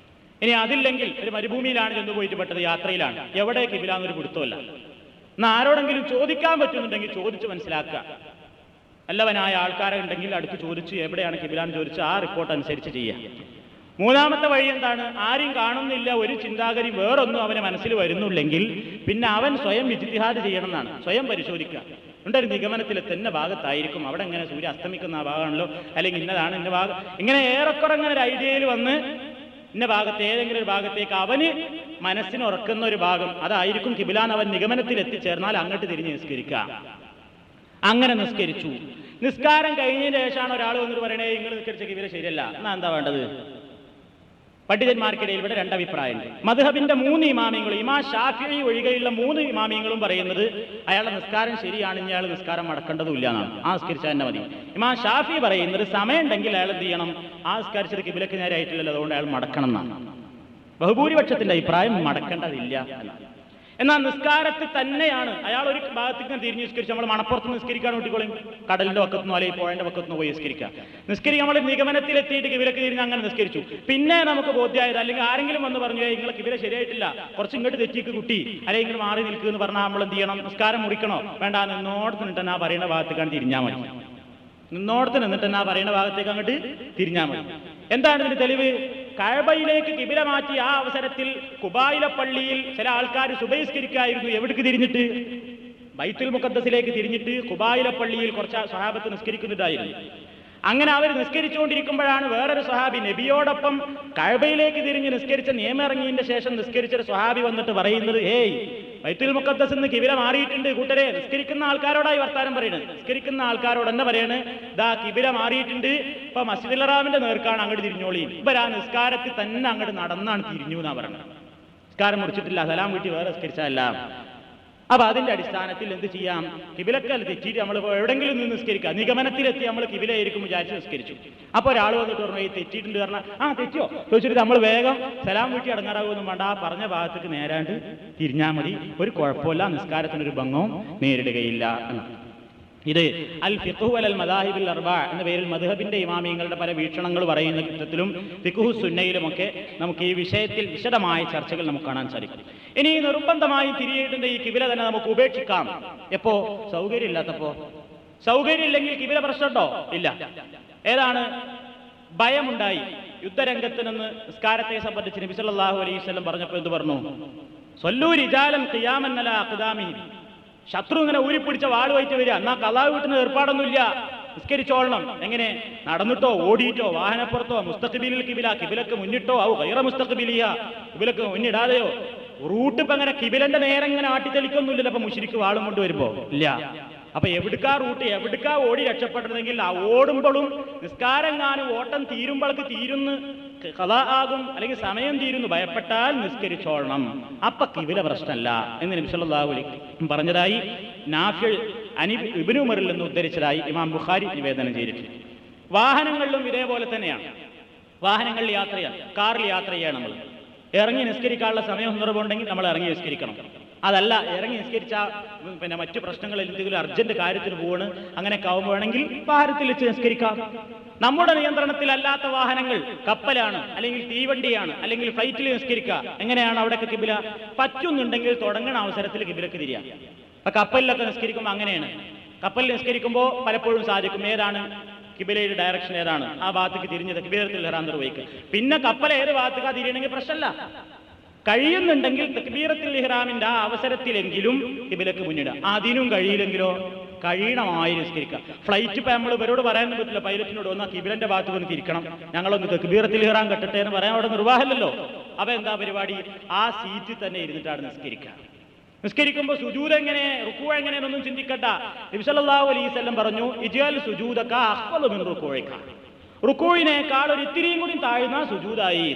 ഇനി അതില്ലെങ്കിൽ ഒരു മരുഭൂമിയിലാണ് ചെന്ന് പോയിട്ട് പെട്ടത്, യാത്രയിലാണ്, എവിടെ കിബിലാന്നൊരു പിടുത്തമല്ല. എന്നാൽ ആരോടെങ്കിലും ചോദിക്കാൻ പറ്റുന്നുണ്ടെങ്കിൽ ചോദിച്ച് മനസ്സിലാക്കുക. നല്ലവനായ ആൾക്കാരെ ഉണ്ടെങ്കിൽ അടുത്ത് ചോദിച്ച് എവിടെയാണ് കിബിലാന്ന് ചോദിച്ച് ആ റിപ്പോർട്ട് അനുസരിച്ച് ചെയ്യാം. മൂന്നാമത്തെ വഴി എന്താണ്? ആരും കാണുന്നില്ല, ഒരു ചിന്താഗതി വേറൊന്നും അവന് മനസ്സിൽ വരുന്നില്ലെങ്കിൽ പിന്നെ അവൻ സ്വയം ഇജ്തിഹാദ് ചെയ്യണം എന്നാണ്, സ്വയം പരിശോധിക്കുക. ഒരു നിഗമനത്തിൽ തന്നെ ഭാഗത്തായിരിക്കും, അവിടെ എങ്ങനെ സൂര്യ അസ്തമിക്കുന്ന ആ ഭാഗമാണല്ലോ, അല്ലെങ്കിൽ ഇന്നതാണ് ഇന്ന ഭാഗം, ഇങ്ങനെ ഏറെക്കുറെ അങ്ങനെ ഒരു ഐഡിയയിൽ വന്ന് ഇന്ന ഭാഗത്ത് ഏതെങ്കിലും ഒരു ഭാഗത്തേക്ക് അവന് മനസ്സിന് ഉറക്കുന്ന ഒരു ഭാഗം അതായിരിക്കും കിബിലാന്ന് അവൻ നിഗമനത്തിൽ എത്തിച്ചേർന്നാൽ അങ്ങോട്ട് തിരിഞ്ഞ് നിസ്കരിക്കുക. അങ്ങനെ നിസ്കരിച്ചു. നിസ്കാരം കഴിഞ്ഞതിന് ശേഷമാണ് ഒരാൾ വന്നിട്ട് പറയണേ നിങ്ങൾ നിസ്കരിച്ച കിബില ശരിയല്ല, എന്നാ എന്താ വേണ്ടത്? പണ്ഡിതന്മാർക്കിടയിൽ ഇവിടെ രണ്ടഭിപ്രായമുണ്ട്. മദ്ഹബിന്റെ 3 ഇമാമിയങ്ങളും, ഇമാം ഷാഫിഈ ഒഴികെയുള്ള 3 ഇമാമിയങ്ങളും പറയുന്നത് അയാളുടെ നിസ്കാരം ശരിയാണ്, ഇനി അയാൾ നിസ്കാരം മടക്കേണ്ടതുമില്ല എന്നാണ്, ആ നിസ്കരിച്ചാൽ തന്നെ മതി. ഇമാം ഷാഫി പറയുന്നത് സമയം ഉണ്ടെങ്കിൽ അയാൾ എന്ത് ചെയ്യണം? ആ നിസ്കരിച്ചത് കിബിലക്ക് നേരെ ആയിട്ടില്ലല്ലോ, അതുകൊണ്ട് അയാൾ മടക്കണം എന്നാണ്. ബഹുഭൂരിപക്ഷത്തിന്റെ അഭിപ്രായം മടക്കേണ്ടതില്ല എന്നാണ്. എന്നാൽ നിസ്കാരത്തിൽ തന്നെയാണ് അയാൾ ഒരു ഭാഗത്തേക്ക് തിരിഞ്ഞ് നിസ്കരിച്ച്, നമ്മൾ മണപ്പുറത്ത് നിസ്കരിക്കാൻ കൂട്ടിക്കോളും, കടലിന്റെ പക്കത്തുനിന്നോ അല്ലെങ്കിൽ പുഴയുടെ പക്കത്തുനിന്നോ പോയി നിസ്കരിക്കാം. നമ്മൾ നിഗമനത്തിലെത്തിയിട്ട് കിബിലക്ക് തിരിഞ്ഞ് അങ്ങനെ നിസ്കരിച്ചു. പിന്നെ നമുക്ക് ബോധ്യമായത്, അല്ലെങ്കിൽ ആരെങ്കിലും വന്ന് പറഞ്ഞു നിങ്ങൾ കിബില ശരിയായിട്ടില്ല, കുറച്ച് ഇങ്ങോട്ട് തെറ്റിക്ക് കുട്ടി, അല്ലെങ്കിൽ ഇങ്ങോട്ട് മാറി നിൽക്കുക എന്ന് പറഞ്ഞാൽ നമ്മൾ എന്ത് ചെയ്യണം? നിസ്കാരം മുറിക്കണോ? വേണ്ട, നിന്നോടത്ത് നിന്നിട്ട് ആ പറയുന്ന ഭാഗത്തേക്കാണ് തിരിഞ്ഞാൽ മതി. നിന്നോടത്ത് നിന്നിട്ട് ആ പറയുന്ന ഭാഗത്തേക്ക് അങ്ങോട്ട് തിരിഞ്ഞാൽ മതി. എന്താണ് ഇതിന്റെ തെളിവ്? കഅബയിലേക്ക് കിബില മാറ്റി ആ അവസരത്തിൽ ഖുബായിലെ പള്ളിയിൽ ചില ആൾക്കാർ സുബഹിസ്കരിക്കായിരുന്നു. എവിടേക്ക് തിരിഞ്ഞിട്ട്? ബൈത്തുൽ മുഖദ്ദസിലേക്ക് തിരിഞ്ഞിട്ട് ഖുബായിലെ പള്ളിയിൽ കുറച്ച് സ്വഹാബത്ത് നിസ്കരിക്കുന്നുണ്ടായിരുന്നു. അങ്ങനെ അവർ നിസ്കരിച്ചുകൊണ്ടിരിക്കുമ്പോഴാണ് വേറൊരു സ്വഹാബി നബിയോടൊപ്പം കഅബയിലേക്ക് തിരിഞ്ഞ് നിസ്കരിച്ച നിയമം ഇറങ്ങിയതിന്റെ ശേഷം നിസ്കരിച്ചൊരു സ്വഹാബി വന്നിട്ട് പറയുന്നത്, ഏയ് ബൈത്തുൽ മുഖദ്ദസ് നിന്ന് കിബില മാറിയിട്ടുണ്ട് കൂട്ടരെ. നിസ്കരിക്കുന്ന ആൾക്കാരോടായി വർത്താനം പറയുന്നത്. നിസ്കരിക്കുന്ന ആൾക്കാരോട് തന്നെ പറയാണ്, ദാ കിബില മാറിയിട്ടുണ്ട്, ഇപ്പൊ മസ്ജിദുൽ ഹറാമിന്റെ നേർക്കാണ് അങ്ങോട്ട് തിരിഞ്ഞോളി. ഇവരാ നിസ്കാരത്തിൽ തന്നെ അങ്ങോട്ട് നടന്നാണ് തിരിഞ്ഞു എന്നാ പറയുന്നത്. നിസ്കാരം മുറിച്ചിട്ടില്ല, സലാം വീട്ടി വേറെ നിസ്കരിച്ചതല്ല. അപ്പൊ അതിന്റെ അടിസ്ഥാനത്തിൽ എന്ത് ചെയ്യാം? കിബിലക്കൽ തെറ്റിയിട്ട് നമ്മൾ എവിടെങ്കിലും നിന്ന് നിസ്കരിക്കുക. നിഗമനത്തിലെത്തി നമ്മൾ കിബിലയായിരിക്കും വിചാരിച്ച് നിസ്കരിച്ചു. അപ്പൊ ഒരാൾ വന്നിട്ട് പറഞ്ഞു ഈ തെറ്റിയിട്ടുണ്ട് പറഞ്ഞാൽ, ആ തെറ്റിയോ ചോദിച്ചിട്ട് നമ്മൾ വേഗം സലാം വീട്ടി അടങ്ങാറാകുമെന്നും വേണ്ട, ആ പറഞ്ഞ ഭാഗത്തേക്ക് നേരാണ്ട് തിരിഞ്ഞാൽ മതി, ഒരു കുഴപ്പമില്ല, നിസ്കാരത്തിനൊരു ഭംഗവും നേരിടുകയില്ല എന്നാണ്. ഇത് അൽ ഫിഖ്ഹു അലൽ മദാഹിബിൽ അർബഅ എന്ന പേരിൽ മദ്ഹബിന്റെ ഇമാമിയങ്ങളുടെ പല വീക്ഷണങ്ങൾ പറയുന്ന ഘട്ടത്തിലും ഫിഖ്ഹു സുന്നയിലുമൊക്കെ നമുക്ക് ഈ വിഷയത്തിൽ വിശദമായ ചർച്ചകൾ നമുക്ക് കാണാൻ സാധിക്കും. ഇനി നിർബന്ധമായി തിരിയേണ്ട ഈ കിബില തന്നെ നമുക്ക് ഉപേക്ഷിക്കാം. എപ്പോ? സൗകര്യം ഇല്ലാത്തപ്പോ. സൗകര്യം ഇല്ലെങ്കിൽ കിബില പ്രശ്നമുണ്ടോ? ഇല്ല. ഏതാണ്? ഭയമുണ്ടായി. യുദ്ധരംഗത്ത് നിന്ന് നിസ്കാരത്തെ സംബന്ധിച്ച് നബി സല്ലല്ലാഹു അലൈഹി വസല്ലം പറഞ്ഞപ്പോൾ എന്ത് പറഞ്ഞു? സ്വല്ലൂ റിജാലൻ ഖിയാമൻ അലാ അഖ്ദാമിഹിം. ശത്രു ഇങ്ങനെ ഊരിപ്പിടിച്ച വാളുമായിട്ട് വരിക, എന്നാ ഖളാ വീട്ടുന്ന ഏർപ്പാടൊന്നുമില്ല, നിസ്കരിച്ചോളണം. എങ്ങനെ? നടന്നിട്ടോ, ഓടിയിട്ടോ, വാഹനപ്പുറത്തോ, മുസ്തഖ്ബിലിൽ കിബില, കിബിലക്ക് മുന്നിട്ടോ, ഔ ഗൈറ മുസ്തഖ്ബിലിഹ, കിബിലക്ക് മുന്നിടാതെയോ. റൂട്ട് ഇപ്പൊ അങ്ങനെ കിബിലന്റെ നേരെ ഇങ്ങനെ ആട്ടിത്തെളിക്കൊന്നുമില്ലല്ലോ. അപ്പൊ മുശ്രിക്ക് വാളും കൊണ്ട് വരുമ്പോ ഇല്ല. അപ്പൊ എവിടുക്കാ റൂട്ട്, എവിടുക്കാ ഓടി രക്ഷപ്പെടുന്നെങ്കിൽ ആ ഓടുമ്പോഴും നിസ്കാരങ്ങാനും ഓട്ടം തീരുമ്പോഴേക്ക് തീരുന്നു ഖളാ ആകും, അല്ലെങ്കിൽ സമയം തീരുന്നു ഭയപ്പെട്ടാൽ നിസ്കരിച്ചോളണം, അപ്പൊ കിബില പ്രശ്നമല്ല എന്ന് നബി സല്ലല്ലാഹു അലൈഹി വസല്ലം പറഞ്ഞതായി നാഫി ഇബ്നു ഉമറിൽ നിന്ന് ഉദ്ധരിച്ചതായി ഇമാം ബുഖാരി നിവേദനം ചെയ്തിട്ടുണ്ട്. വാഹനങ്ങളിലും ഇതേപോലെ തന്നെയാണ്. വാഹനങ്ങളിൽ യാത്ര ചെയ്യാൻ, കാറിൽ യാത്ര ചെയ്യാൻ നമ്മൾ ഇറങ്ങി നിസ്കരിക്കാനുള്ള സമയം സന്ദർഭമുണ്ടെങ്കിൽ നമ്മൾ ഇറങ്ങി നിസ്കരിക്കണം. അതല്ല ഇറങ്ങി നിസ്കരിച്ചാൽ പിന്നെ മറ്റു പ്രശ്നങ്ങൾ എന്തെങ്കിലും അർജന്റ് കാര്യത്തിന് പോവാണ്, അങ്ങനെയൊക്കെ ആവുമ്പോഴാണെങ്കിൽ വാഹനത്തിൽ വെച്ച് നിസ്കരിക്കാം. നമ്മുടെ നിയന്ത്രണത്തിലല്ലാത്ത വാഹനങ്ങൾ, കപ്പലാണ് അല്ലെങ്കിൽ തീവണ്ടിയാണ് അല്ലെങ്കിൽ ഫ്ലൈറ്റിൽ നിസ്കരിക്കുക, എങ്ങനെയാണ് അവിടെയൊക്കെ കിബില പറ്റുന്നുണ്ടെങ്കിൽ തുടങ്ങുന്ന അവസരത്തിൽ കിബിലക്ക് തിരിയാം. അപ്പൊ കപ്പലിലൊക്കെ നിസ്കരിക്കുമ്പോൾ അങ്ങനെയാണ്. കപ്പലിൽ നിസ്കരിക്കുമ്പോൾ പലപ്പോഴും സാധിക്കും ഏതാണ് കിബിലയുടെ ഡയറക്ഷൻ ഏതാണ്, ആ ഭാഗത്തേക്ക് തിരിഞ്ഞത് തക്ബീറത്തുൽ ഇഹ്റാം നിർവഹിക്കുക. പിന്നെ കപ്പൽ ഏത് ഭാഗത്തേക്കാ തിരിയണമെങ്കിൽ പ്രശ്നമല്ല. കഴിയുന്നുണ്ടെങ്കിൽ തക്ബീറത്തുൽ ഇഹ്റാമിന്റെ ആ അവസരത്തിലെങ്കിലും കിബിലക്ക് മുന്നിടുക. അതിനും കഴിയില്ലെങ്കിലോ കഴിയണമായി നിസ്കരിക്കുക. ഫ്ലൈറ്റ് ഇപ്പൊ നമ്മൾ ഇവരോട് പറയാൻ പറ്റില്ല, പൈലറ്റിനോട് വന്നാൽ കിബിലന്റെ ഭാഗത്ത് വന്ന് തിരിക്കണം, ഞങ്ങളൊന്ന് തക്ബീറത്തുൽ ഇഹ്റാം കെട്ടട്ടെ എന്ന് പറയാൻ അവിടെ നിർവാഹമല്ലല്ലോ. അപ്പൊ എന്താ പരിപാടി, ആ സീറ്റിൽ തന്നെ ഇരുന്നിട്ടാണ് നിസ്കരിക്കുക. നിസ്കരിക്കുമ്പോൾ സുജൂദ് എങ്ങനെ, റുക്കൂ എങ്ങനെയെന്നൊന്നും ചിന്തിക്കണ്ട. നബി സല്ലല്ലാഹു അലൈഹി വസല്ലം പറഞ്ഞു, ഇജ്അൽ സുജൂദക അഖ്ഫളു മിൻ റുകൂഇക, റുക്കൂയിനേക്കാൾ ഒരു ഇത്തിരിയും കൂടി താഴ്ന്ന സുജൂദായി.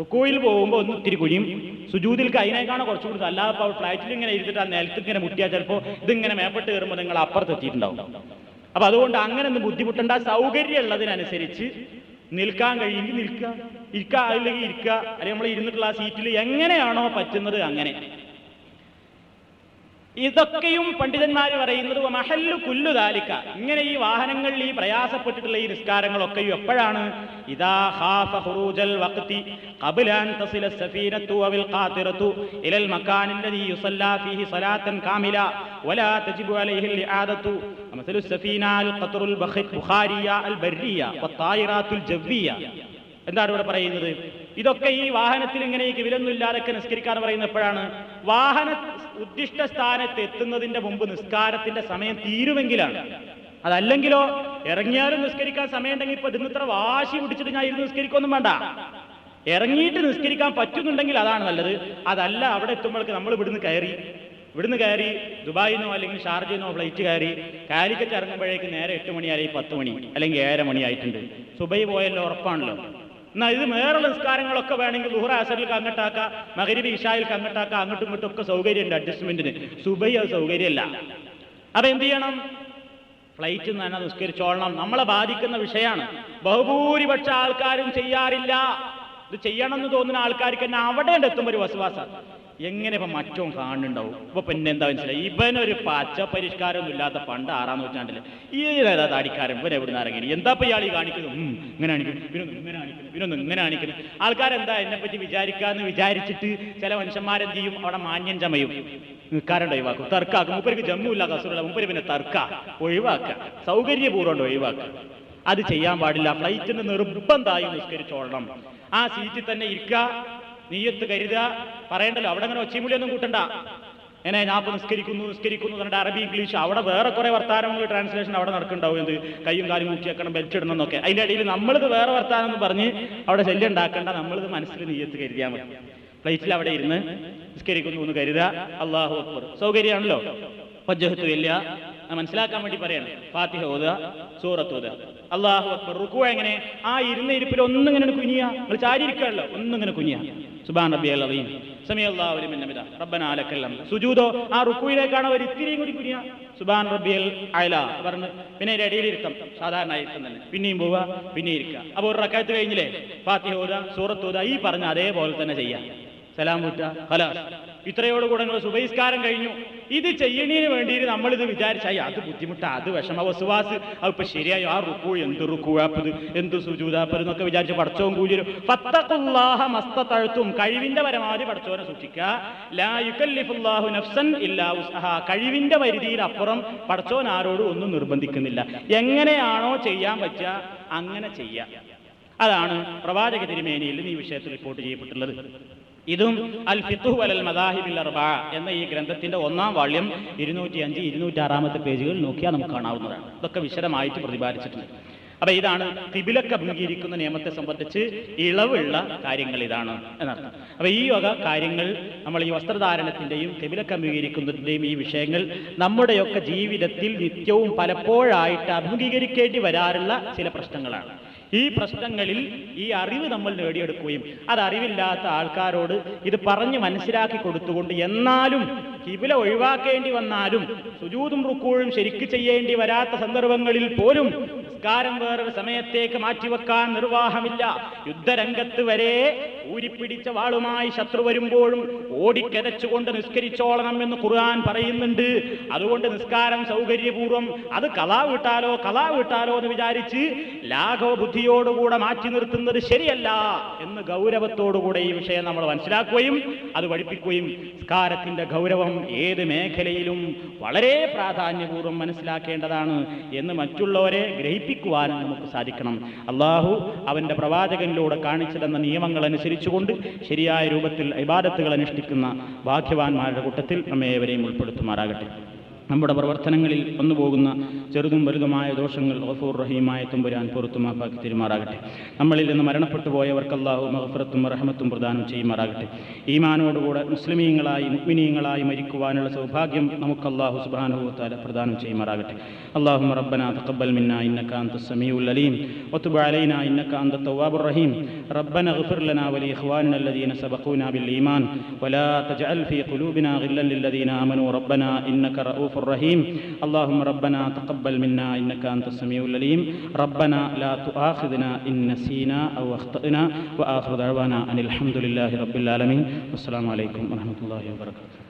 റുക്കൂയിൽ പോകുമ്പോൾ ഒന്ന് ഇത്തിരി കുഴിയും, സുജൂദിൽക്ക് അതിനേക്കാണ് കുറച്ചുകൂടി. അല്ലാതെ ഇപ്പോൾ ഫ്ലൈറ്റിൽ ഇങ്ങനെ ഇരുന്നിട്ട് ആ നിലത്ത് ഇങ്ങനെ മുട്ടിയാൽ ചിലപ്പോൾ ഇതിങ്ങനെ മേപ്പെട്ട് കയറുമ്പോൾ നിങ്ങൾ അപ്പുറത്ത് എത്തിയിട്ടുണ്ടാവും. അപ്പൊ അതുകൊണ്ട് അങ്ങനെ ഒന്നും ബുദ്ധിമുട്ടേണ്ട. സൗകര്യം ഉള്ളതിനനുസരിച്ച് നിൽക്കാൻ കഴിയുമെങ്കിൽ നിൽക്കുക, ഇരിക്കുക അല്ലെങ്കിൽ ഇരിക്കുക, അല്ലെങ്കിൽ നമ്മൾ ഇരുന്നിട്ടുള്ള ആ സീറ്റിൽ എങ്ങനെയാണോ പറ്റുന്നത് അങ്ങനെ. ഇതൊക്കെയും പണ്ഡിതന്മാർ പറയുന്നത് മഹല്ലു കുല്ലു ദാലിക, ഇങ്ങനെ ഈ വാഹനങ്ങളിൽ ഈ പ്രയാസപ്പെട്ടിട്ടുള്ള ഈ നിസ്കാരങ്ങളൊക്കെയും എപ്പോഴാണ്, ഇദാ ഖാഫ ഖുറൂജൽ വഖ്തി ഖബ്ല അൻ തസില സഫീനത്തു അവൽ ഖാതിറത്തു ഇലൽ മകാൻ അല്ലദി യുസല്ലാ ഫീഹി സ്വലാത്തൻ കാമില വലാ തജിബു അലൈഹി അൽഇആദത്തു മസലു സഫീന അൽ ഖത്റുൽ ബുഖാരിയ അൽ ബർരിയ വത്തായിറാത്തുൽ ജവ്വിയ. എന്താണ് ഇവിടെ പറയുന്നത്? ഇതൊക്കെ ഈ വാഹനത്തിൽ ഇങ്ങനെ ഈ കിബിലൊന്നും ഇല്ലാതൊക്കെ നിസ്കരിക്കാൻ പറയുന്നത് എപ്പോഴാണ്, വാഹന ഉദ്ദിഷ്ട സ്ഥാനത്ത് എത്തുന്നതിന്റെ മുമ്പ് നിസ്കാരത്തിന്റെ സമയം തീരുമെങ്കിലാണ്. അതല്ലെങ്കിലോ ഇറങ്ങിയാലും നിസ്കരിക്കാൻ സമയം ഉണ്ടെങ്കിൽ ഇപ്പൊ ഇന്നിത്ര വാശി പിടിച്ചിട്ട് ഞാൻ ഇരുന്ന് നിസ്കരിക്കൊന്നും വേണ്ട, ഇറങ്ങിയിട്ട് നിസ്കരിക്കാൻ പറ്റുന്നുണ്ടെങ്കിൽ അതാണ് നല്ലത്. അതല്ല അവിടെ എത്തുമ്പോഴേക്ക് നമ്മൾ ഇവിടുന്ന് കയറി ദുബായിന്നോ അല്ലെങ്കിൽ ഷാർജയിന്നോ ഫ്ലൈറ്റ് കയറി കാലിക്കറ്റ് ഇറങ്ങുമ്പോഴേക്ക് നേരെ 8 മണി അല്ലെങ്കിൽ 10 മണി അല്ലെങ്കിൽ 7:30 മണി ആയിട്ടുണ്ട്. സുബൈ പോയല്ലോ, ഉറപ്പാണല്ലോ. എന്നാൽ ഇത് വേറെ നിസ്കാരങ്ങളൊക്കെ വേണമെങ്കിൽ ദുഹ്റ അസറിലേക്ക് അങ്ങോട്ടാക്കാം, മഗ്രിബ് ഇശായിലേക്ക് അങ്ങോട്ടാക്കാം, അങ്ങോട്ടും ഇങ്ങോട്ടും ഒക്കെ സൗകര്യമുണ്ട് അഡ്ജസ്റ്റ്മെന്റിന്. സുബൈ അത് സൗകര്യമല്ല. അപ്പൊ എന്ത് ചെയ്യണം, ഫ്ലൈറ്റിൽ നിന്ന് തന്നെ നിസ്കരിച്ചോളണം. നമ്മളെ ബാധിക്കുന്ന വിഷയമാണ്. ബഹുഭൂരിപക്ഷ ആൾക്കാരും ചെയ്യാറില്ല. ഇത് ചെയ്യണം എന്ന് തോന്നുന്ന ആൾക്കാർക്ക് തന്നെ അവിടെ എത്തുമ്പോൾ ഒരു വസ്വാസാണ്. എങ്ങനെ ഇപ്പൊ മറ്റവും കാണുന്നുണ്ടാവും. ഇപ്പൊ പിന്നെ എന്താ മനസ്സിലായി, ഇവനൊരു പച്ച പരിഷ്കാരമൊന്നും ഇല്ലാത്ത പണ്ട് 6-ാം നൂറ്റാണ്ടില് ഈ താടിക്കാരൻ ഇവൻ എവിടുന്ന് ഇറങ്ങി, എന്താ ഇപ്പൊ ഇയാൾ ഈ കാണിക്കുന്നു, ഇങ്ങനെ കാണിക്കുന്നു, ഇവനൊന്നും ഇങ്ങനെ കാണിക്കുന്നു. ആൾക്കാരെന്താ എന്നെപ്പറ്റി വിചാരിക്കാന്ന് വിചാരിച്ചിട്ട് ചില മനുഷ്യന്മാരെന്ത് ചെയ്യും, അവിടെ മാന്യം ചമയും, നിൽക്കാറുണ്ട് ഒഴിവാക്കും, തർക്കാക്കും. മുപ്പർക്ക് ജമ്മുല്ല കസൂറുള്ള മുപ്പര് പിന്നെ ഒഴിവാക്കുക, സൗകര്യപൂർവ്വം ഒഴിവാക്കുക. അത് ചെയ്യാൻ പാടില്ല. ഫ്ലൈറ്റിന് നിർബന്ധമായും നിസ്കരിച്ചോളണം. ആ സീറ്റിൽ തന്നെ ഇരിക്കുക, നീയത്ത് കരുതുക. പറയണ്ടല്ലോ അവിടെ അങ്ങനെ ഒച്ചമുളിയൊന്നും കൂട്ടണ്ട. എന്നെ ഞാൻ ഇപ്പൊ നിസ്കരിക്കുന്നു എന്നിട്ട് അറബി ഇംഗ്ലീഷ് അവിടെ വേറെ കുറെ വർത്താനങ്ങൾ ട്രാൻസ്ലേഷൻ അവിടെ നടക്കുന്നുണ്ടാവും. എന്ത് കയ്യും കാലും മുക്കി വെക്കണം, ബെൽറ്റ് ഇടണം എന്നൊക്കെ. അതിന്റെ ഇടയിൽ നമ്മളിത് വേറെ വർത്താനം എന്ന് പറഞ്ഞ് അവിടെ ശല്യം ഉണ്ടാക്കണ്ട. നമ്മളിത് മനസ്സിൽ നീയത്ത് കരുതിയാൽ മതി. ഫ്ലൈറ്റിൽ അവിടെ ഇരുന്ന് നിസ്കരിക്കുന്നു എന്ന് കരുതുക. അല്ലാഹു അക്ബർ, സൗകര്യമാണല്ലോ. വജ്ജഹത്തു ഇല്ല മനസ്സിലാക്കാൻ വേണ്ടി പറയാണ്. ഫാത്തിഹ ഓതുക, സൂറത്ത് ഓതുക, അല്ലാഹു അക്ബർ. റുക്കൂ എങ്ങനെ, ആ ഇരുന്ന ഇരിപ്പിൽ ഒന്നിങ്ങനെ കുനിയ, നിങ്ങൾ ചാരിയിരിക്കുകയല്ലോ, ഒന്നിങ്ങനെ കുനിയ. സുബ്ഹാന റബ്ബിയൽ അദീം, സമീഅല്ലാഹു ലിമൻ ഹമിദ, റബ്ബനാ ലക്കൽ ഹംദ്. സുജൂദോ ആ റുക്കൂയിലേക്കാണ് ഒരു ഇത്തിരിയും കൂടി കുനിയ, സുബ്ഹാന റബ്ബിയൽ അഅ്ലാ പറഞ്ഞ് പിന്നെ ഇടയിൽ ഇരുത്തം, സാധാരണ ഇരുത്തം തന്നെ. പിന്നെയും പോവുക, പിന്നെ ഇരിക്കുക. അപ്പോൾ ഒരു റക്അത്ത് കഴിഞ്ഞില്ലേ, ഫാത്തിഹ ഓതുക, സൂറത്ത് ഓതുക, ഈ പറഞ്ഞ അതേപോലെ തന്നെ ചെയ്യാം. സലാം വീട്ടുക, ഖലാസ്. ഇത്രയോടുകൂടെ നിങ്ങൾ സുബഹിസ്കാരം കഴിഞ്ഞു. ഇത് ചെയ്യുന്നതിന് വേണ്ടിയിട്ട് നമ്മളിത് വിചാരിച്ചായി അത് ബുദ്ധിമുട്ടാ, അത് വിഷമ, വസ്വാസ്, അതിപ്പോ ശരിയായി ആ റുക്കൂ എന്ത് റുക്കൂപ്പത്, എന്ത് സുജൂദാപ്പത് എന്നൊക്കെ വിചാരിച്ച് പടച്ചോൻ കൂലിരും. ഫത്തഖുല്ലാഹ മസ്തതഅ്തും, കഴിവിന്റെ പരമാവധി പടച്ചോനെ സൂക്ഷിക്കുക. ലാ യുകല്ലിഫുല്ലാഹു നഫ്സൻ ഇല്ലാ വുസ്അഹാ, കഴിവിന്റെ പരിധിയിൽ അപ്പുറം പടച്ചോൻ ആരോടും ഒന്നും നിർബന്ധിക്കുന്നില്ല. എങ്ങനെയാണോ ചെയ്യാൻ പറ്റുക അങ്ങനെ ചെയ്യാം. അതാണ് പ്രവാചക തിരുമേനിയിൽ ഈ വിഷയത്തിൽ റിപ്പോർട്ട് ചെയ്യപ്പെട്ടുള്ളത്. ഇതും അൽ ഫിഖ്ഹു വലൽ മദാഹിബിൽ അർബഅ എന്ന ഈ ഗ്രന്ഥത്തിന്റെ 1-ാം വാള്യം 205, 206 പേജുകൾ നോക്കിയാൽ നമുക്ക് കാണാവുന്നതാണ്. ഇതൊക്കെ വിശദമായിട്ട് പ്രതിപാദിച്ചിട്ടുണ്ട്. അപ്പൊ ഇതാണ് ഖിബിലക്ക് അഭിമുഖീകരിക്കുന്ന നിയമത്തെ സംബന്ധിച്ച് ഇളവുള്ള കാര്യങ്ങൾ ഇതാണ് എന്നർത്ഥം. അപ്പൊ ഈ വക കാര്യങ്ങൾ നമ്മൾ ഈ വസ്ത്രധാരണത്തിന്റെയും ഖിബിലക്ക് അഭിമുഖീകരിക്കുന്നതിന്റെയും ഈ വിഷയങ്ങൾ നമ്മുടെയൊക്കെ ജീവിതത്തിൽ നിത്യവും പലപ്പോഴായിട്ട് അഭിമുഖീകരിക്കേണ്ടി വരാറുള്ള ചില പ്രശ്നങ്ങളാണ്. ഈ പ്രശ്നങ്ങളിൽ ഈ അറിവ് നമ്മൾ നേടിയെടുക്കുകയും അത് അറിവില്ലാത്ത ആൾക്കാരോട് ഇത് പറഞ്ഞ് മനസ്സിലാക്കി കൊടുത്തുകൊണ്ട് എന്നാലും ഖിബില ഒഴിവാക്കേണ്ടി വന്നാലും സുജൂദും റുക്കൂഴും ശരിക്ക് ചെയ്യേണ്ടി വരാത്ത സന്ദർഭങ്ങളിൽ പോലും നിസ്കാരം വേറൊരു സമയത്തേക്ക് മാറ്റിവെക്കാൻ നിർവാഹമില്ല. യുദ്ധരംഗത്ത് വരെ ഊരിപ്പിടിച്ച വാളുമായി ശത്രു വരുമ്പോഴും ഓടിക്കരച്ചുകൊണ്ട് നിസ്കരിച്ചോളണം എന്ന് ഖുർആൻ പറയുന്നുണ്ട്. അതുകൊണ്ട് നിസ്കാരം സൗകര്യപൂർവ്വം അത് കളാ വിട്ടാലോ എന്ന് വിചാരിച്ച് ലാഘവ ബുദ്ധിയോടുകൂടെ മാറ്റി നിർത്തുന്നത് ശരിയല്ല എന്ന് ഗൗരവത്തോടുകൂടെ ഈ വിഷയം നമ്മൾ മനസ്സിലാക്കുകയും അത് പഠിപ്പിക്കുകയും നിസ്കാരത്തിന്റെ ഗൗരവം ഏത് മേഖലയിലും വളരെ പ്രാധാന്യപൂർവ്വം മനസ്സിലാക്കേണ്ടതാണ് എന്ന് മറ്റുള്ളവരെ ഗ്രഹിപ്പിക്കുവാനും നമുക്ക് സാധിക്കണം. അള്ളാഹു അവന്റെ പ്രവാചകനിലൂടെ കാണിച്ചു തന്ന നിയമങ്ങൾ അനുസരിച്ചുകൊണ്ട് ശരിയായ രൂപത്തിൽ ഇബാദത്തുകൾ അനുഷ്ഠിക്കുന്ന ഭാഗ്യവാന്മാരുടെ കൂട്ടത്തിൽ നമ്മേവരെയും ഉൾപ്പെടുത്തുമാറാകട്ടെ. നമ്മുടെ പ്രവർത്തനങ്ങളിൽ വന്നുപോകുന്ന ചെറുതും വലുതുമായ ദോഷങ്ങൾ ഗഫൂർ റഹീമായ തമ്പുരാൻ പുറത്തു മാപ്പാക്കി തിരുമാറാകട്ടെ. നമ്മളിൽ നിന്ന് മരണപ്പെട്ടു പോയവർക്ക് അല്ലാഹു മഗ്ഫിറത്തും റഹ്മത്തും പ്രദാനം ചെയ്യുമാറാകട്ടെ. ഈമാനോടുകൂടെ മുസ്ലിമീങ്ങളായി മുഅ്മിനീങ്ങളായി മരിക്കുവാനുള്ള സൗഭാഗ്യം നമുക്ക് അല്ലാഹു സുബ്ഹാനഹു വ തആല പ്രദാനം ചെയ്യുമാറാകട്ടെ. അല്ലാഹുമ്മ റബ്ബനാ തഖബ്ബൽ മിന്നാ ഇന്നക അൻതസ് സമീഉൽ അലീം വതുബ് അലൈനാ ഇന്നക അൻതത് തവ്വാബുർ റഹീം. റബ്ബനാ ഇഗ്ഫിർ ലനാ വലി ഇഖ്വാനിനാ അല്ലദീന സബഖൂനാ ബിൽ ഈമാൻ വലാ തജ്അൽ ഫീ ഖുലൂബിനാ ഗില്ലൻ ലില്ലദീന ആമനൂ റബ്ബനാ ഇന്നക റഊഫ് الرحيم. اللهم ربنا تقبل منا إنك أنت السميع العليم. ربنا لا تؤاخذنا إن نسينا أو أخطأنا. وآخر دعوانا أن الحمد لله رب العالمين. والسلام عليكم ورحمة الله وبركاته.